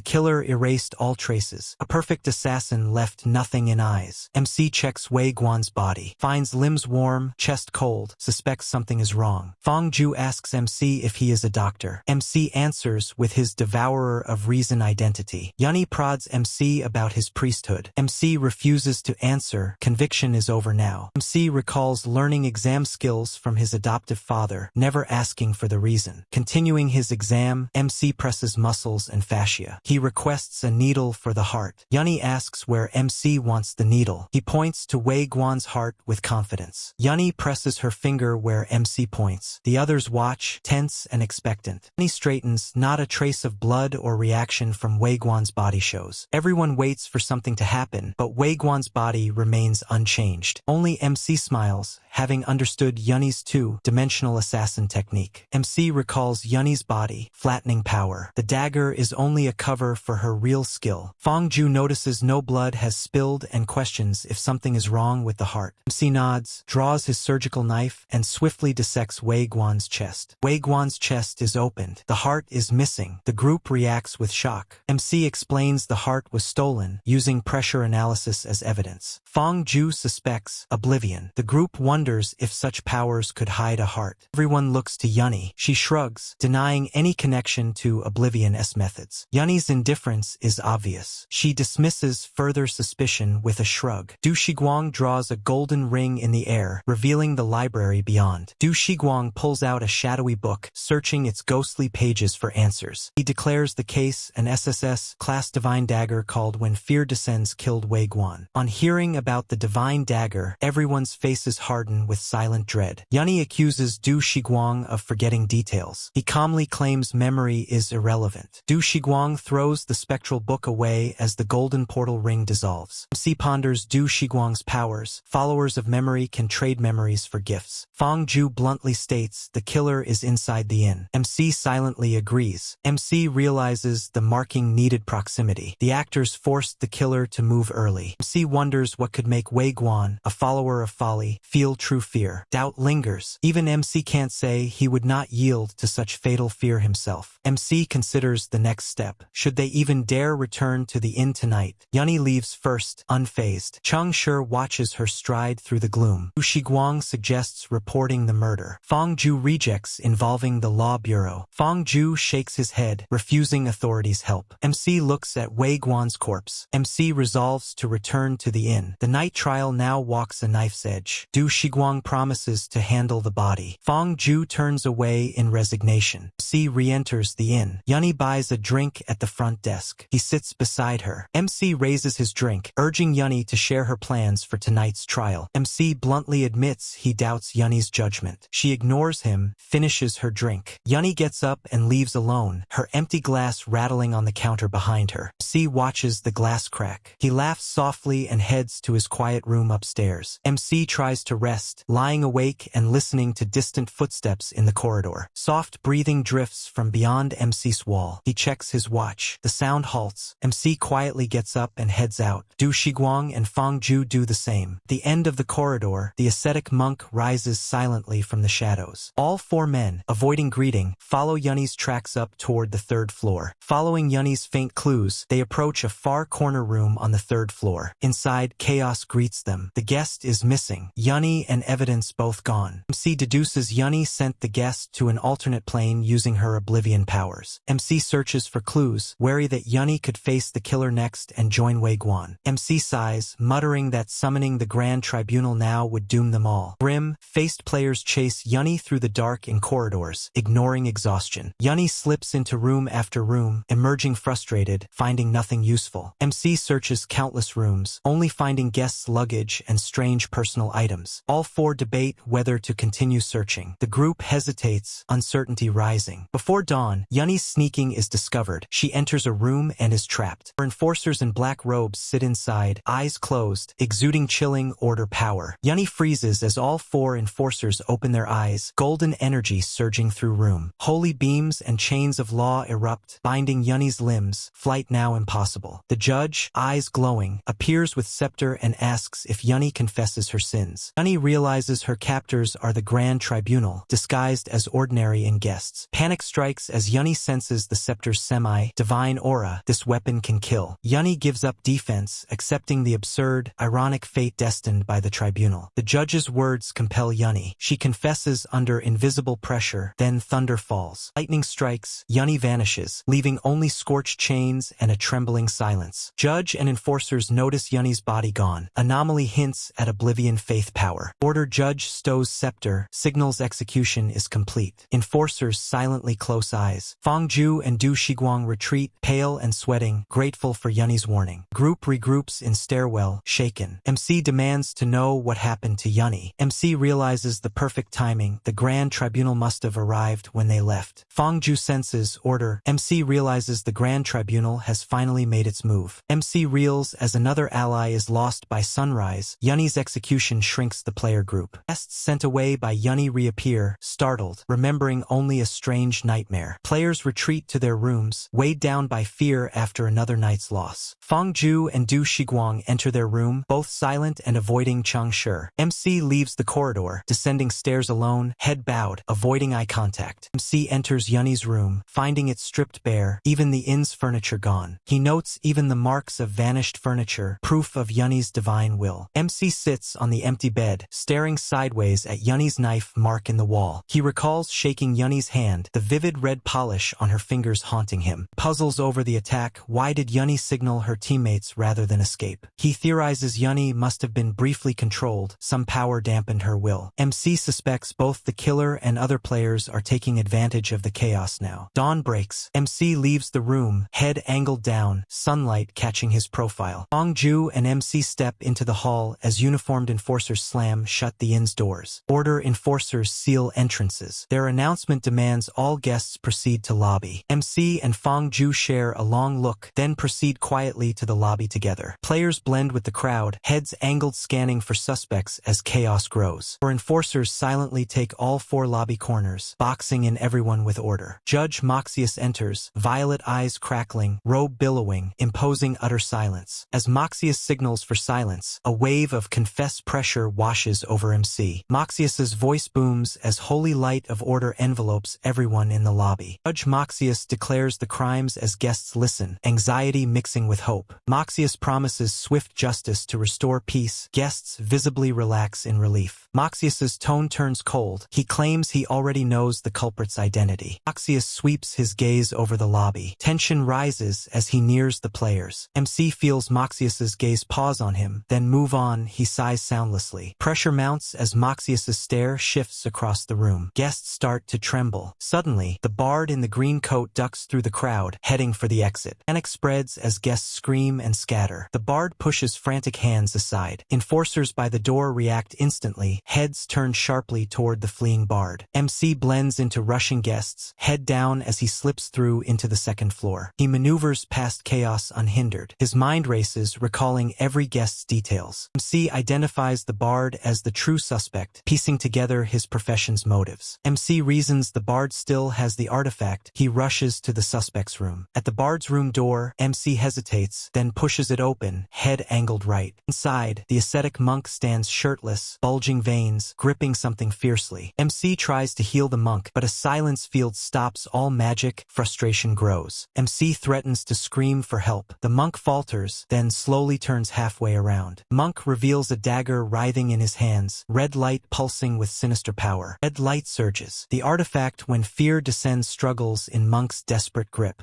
killer erased all traces. A perfect assassin left nothing in eyes. MC checks Wei Guan's body. Finds limbs warm, chest cold, suspects something is wrong. Fong Ju asks MC if he is a doctor. MC answers with his devourer of reason identity. Yunny prods MC about his priesthood. MC refuses to answer. Conviction is over now. MC recalls learning exam skills from his adoptive father, never asking for the reason. Continuing his exam, MC presses muscles and fascia. He requests a needle for the heart. Yunny asks where MC wants the needle. He points to Wei Guan's heart with confidence. Yunny presses her finger where MC points. The others watch, tense and expectant. Yunny straightens, not a trace of blood or reaction from Wei Guan's body shows. Everyone waits for something to happen, but Wei Guan's body remains unchanged. Only MC smiles, having understood Yunny's two-dimensional assassin technique. MC recalls Yunny's body, flattening power. The dagger is only a cover for her real skill. Fong Ju notices no blood has spilled and questions if something is wrong with the heart. MC nods, draws his surgical knife, and swiftly dissects Wei Guan's chest. Wei Guan's chest is opened. The heart is missing. The group reacts with shock. MC explains the heart was stolen, using pressure analysis as evidence. Fong Ju suspects oblivion. The group wonders if such powers could hide a heart. Everyone looks to Yunny. She shrugs, denying any connection to Oblivion's methods. Yunny's indifference is obvious. She dismisses further suspicion with a shrug. Du Shiguang draws a golden ring in the air, revealing the library beyond. Du Shiguang pulls out a shadowy book, searching its ghostly pages for answers. He declares the case an SSS-class divine dagger called When Fear Descends killed Wei Guan. On hearing about the divine dagger, everyone's faces harden with silent dread. Yunny accuses Du Shiguang of forgetting details. He calmly claims memory is irrelevant. Du Shiguang throws the spectral book away as the golden portal ring dissolves. MC ponders Du Shiguang's powers. Followers of memory can trade memories for gifts. Fong Ju bluntly states the killer is inside the inn. MC silently agrees. MC realizes the marking needed proximity. The actors forced the killer to move early. MC wonders what could make Wei Guan, a follower of folly, feel true fear. Doubt lingers. Even MC can't say he would not yield to such fatal fear himself. MC considers the next step. Should they even dare return to the inn tonight? Yunny leaves first, unfazed. Cheng Shi watches her stride through the gloom. Du Shiguang suggests reporting the murder. Fong Ju rejects involving the Law Bureau. Fong Ju shakes his head, refusing authorities' help. MC looks at Wei Guan's corpse. MC resolves to return to the inn. The night trial now walks a knife's edge. Du Shiguang promises to handle the body. Fong Ju turns away in resignation. MC re-enters the inn. Yunny buys a drink at the front desk. He sits beside her. MC raises his drink, urging Yunny to share her plans for tonight's trial. MC bluntly admits he doubts Yunny's judgment. She ignores him, finishes her drink. Yunny gets up and leaves alone, her empty glass rattling on the counter behind her. MC watches the glass crack. He laughs softly and heads to his quiet room upstairs. MC tries to rest, lying awake and listening to distant footsteps in the corridor. Soft breathing drifts from beyond MC's wall. He checks his watch. The sound halts. MC quietly gets up and heads out. Du Shiguang and Fong Ju do the same. At the end of the corridor, the ascetic monk rises silently from the shadows. All four men, avoiding greeting, follow Yunny's tracks up toward the third floor. Following Yunny's faint clues, they approach a far corner room on the third floor. Inside, chaos greets them. The guest is missing. Yunny and evidence both gone. MC deduces Yunny sent the guest to an alternate plane using her oblivion powers. MC searches for clues, wary that Yunny could face the killer next and join Wei Guan. MC sighs, muttering that summoning the Grand Tribunal now would doom them all. Grim, faced players chase Yunny through the dark in corridors, ignoring exhaustion. Yunny slips into room after room, emerging frustrated, finding nothing useful. MC searches countless rooms, only finding guests' luggage and strange personal items. All four debate whether to continue searching. The group hesitates, uncertainty rising. Before dawn, Yunny's sneaking is discovered. She enters a room and is trapped. Her enforcers in black robes sit inside, eyes closed, exuding chilling order power. Yunny freezes as all four enforcers open their eyes, golden energy surging through room. Holy beams and chains of law erupt, binding Yunny's limbs, flight now impossible. The judge, eyes glowing, appears with scepter and asks if Yunny confesses her sins. Yunny realizes her captors are the Grand Tribunal, disguised as ordinary inn guests. Panic strikes as Yunny senses the scepter's semi-divine aura. This weapon can kill. Yunny gives up defense, accepting the absurd, ironic fate destined by the tribunal. The judge's words compel Yunny. She confesses under invisible pressure, then thunder falls. Lightning strikes, Yunny vanishes, leaving only scorched chains and a trembling silence. Judge and enforcers notice Yunny's body gone. Anomaly hints at oblivion faith power. Order judge stows scepter, signals execution is complete. Enforcers silently close eyes. Fong Ju and Du Shiguang retreat, pale and sweating, grateful for Yunny's warning. Group regroups in stairwell, shaken. MC demands to know what happened to Yunny. MC realizes the perfect timing. The Grand Tribunal must have arrived when they left. Fong Ju senses order. MC realizes the Grand Tribunal has finally made its move. MC reels as another ally is lost by sunrise. Yunny's execution shrinks the player group. Guests sent away by Yunny reappear, startled, remembering only a strange nightmare. Players retreat to their rooms, weighed down by fear after another night's loss. Fong Ju and Du Shiguang enter their room, both silent and avoiding Chang Shi. MC leaves the corridor, descending stairs alone, head bowed, avoiding eye contact. MC enters Yunny's room, finding it stripped bare, even the inn's furniture gone. He notes even the marks of vanished furniture, proof of Yunny's divine will. MC sits on the empty bed, staring sideways at Yunny's knife mark in the wall. He recalls shaking Yunny's hand, the vivid red polish on her fingers haunting him. Puzzles over the attack. Why did Yunny signal her teammates rather than escape? He theorizes Yunny must have been briefly controlled. Some power dampened her will. MC suspects both the killer and other players are taking advantage of the chaos now. Dawn breaks. MC leaves the room, head angled down, sunlight catching his profile. Fong Ju and MC step into the hall as uniformed enforcers slam shut the inn's doors. Order enforcers seal entrances. Their announcement demands all guests proceed to lobby. MC and Fong Ju share a long look, then proceed quietly to the lobby together. Players blend with the crowd, heads angled scanning for suspects as chaos grows. Or enforcers silently take all four lobby corners, boxing in everyone with order. Judge Moxius enters, violet eyes crackling, robe billowing, imposing utter silence. As Moxius signals for silence, a wave of confessed pressure washes over MC. Moxius's voice booms as holy light of order envelopes everyone in the lobby. Judge Moxius declares the crimes as guests listen, anxiety mixing with hope. Moxius promises swift justice to restore peace. Guests visibly relax in relief. Moxius's tone turns cold. He claims he already knows the culprit's identity. Moxius sweeps his gaze over the lobby. Tension rises as he nears the players. MC feels Moxius's gaze pause on him, then move on. He sighs soundlessly. Pressure mounts as Moxius's stare shifts across the room. Guests start to tremble. Suddenly, the bard in the green coat ducks through the crowd, heading for the exit. Panic spreads as guests scream and scatter. The bard pushes frantic hands aside. Enforcers by the door react instantly, heads turn sharply toward the fleeing bard. MC blends into rushing guests, head down as he slips through into the second floor. He maneuvers past chaos unhindered. His mind races, recalling every guest's details. MC identifies the bard as the true suspect, piecing together his profession's motives. MC reasons the bard still has the artifact. He rushes to the suspect's room. At the bard's room door, MC hesitates, then pushes it open, head angled right. Inside, the ascetic monk stands shirtless, bulging veins, gripping something fiercely. MC tries to heal the monk, but a silence field stops all magic. Frustration grows. MC threatens to scream for help. The monk falters, then slowly turns halfway around. Monk reveals a dagger writhing in his hands, red light pulsing with sinister power. Red light surges. The artifact, when fear descends, struggles in Monk's desperate grip.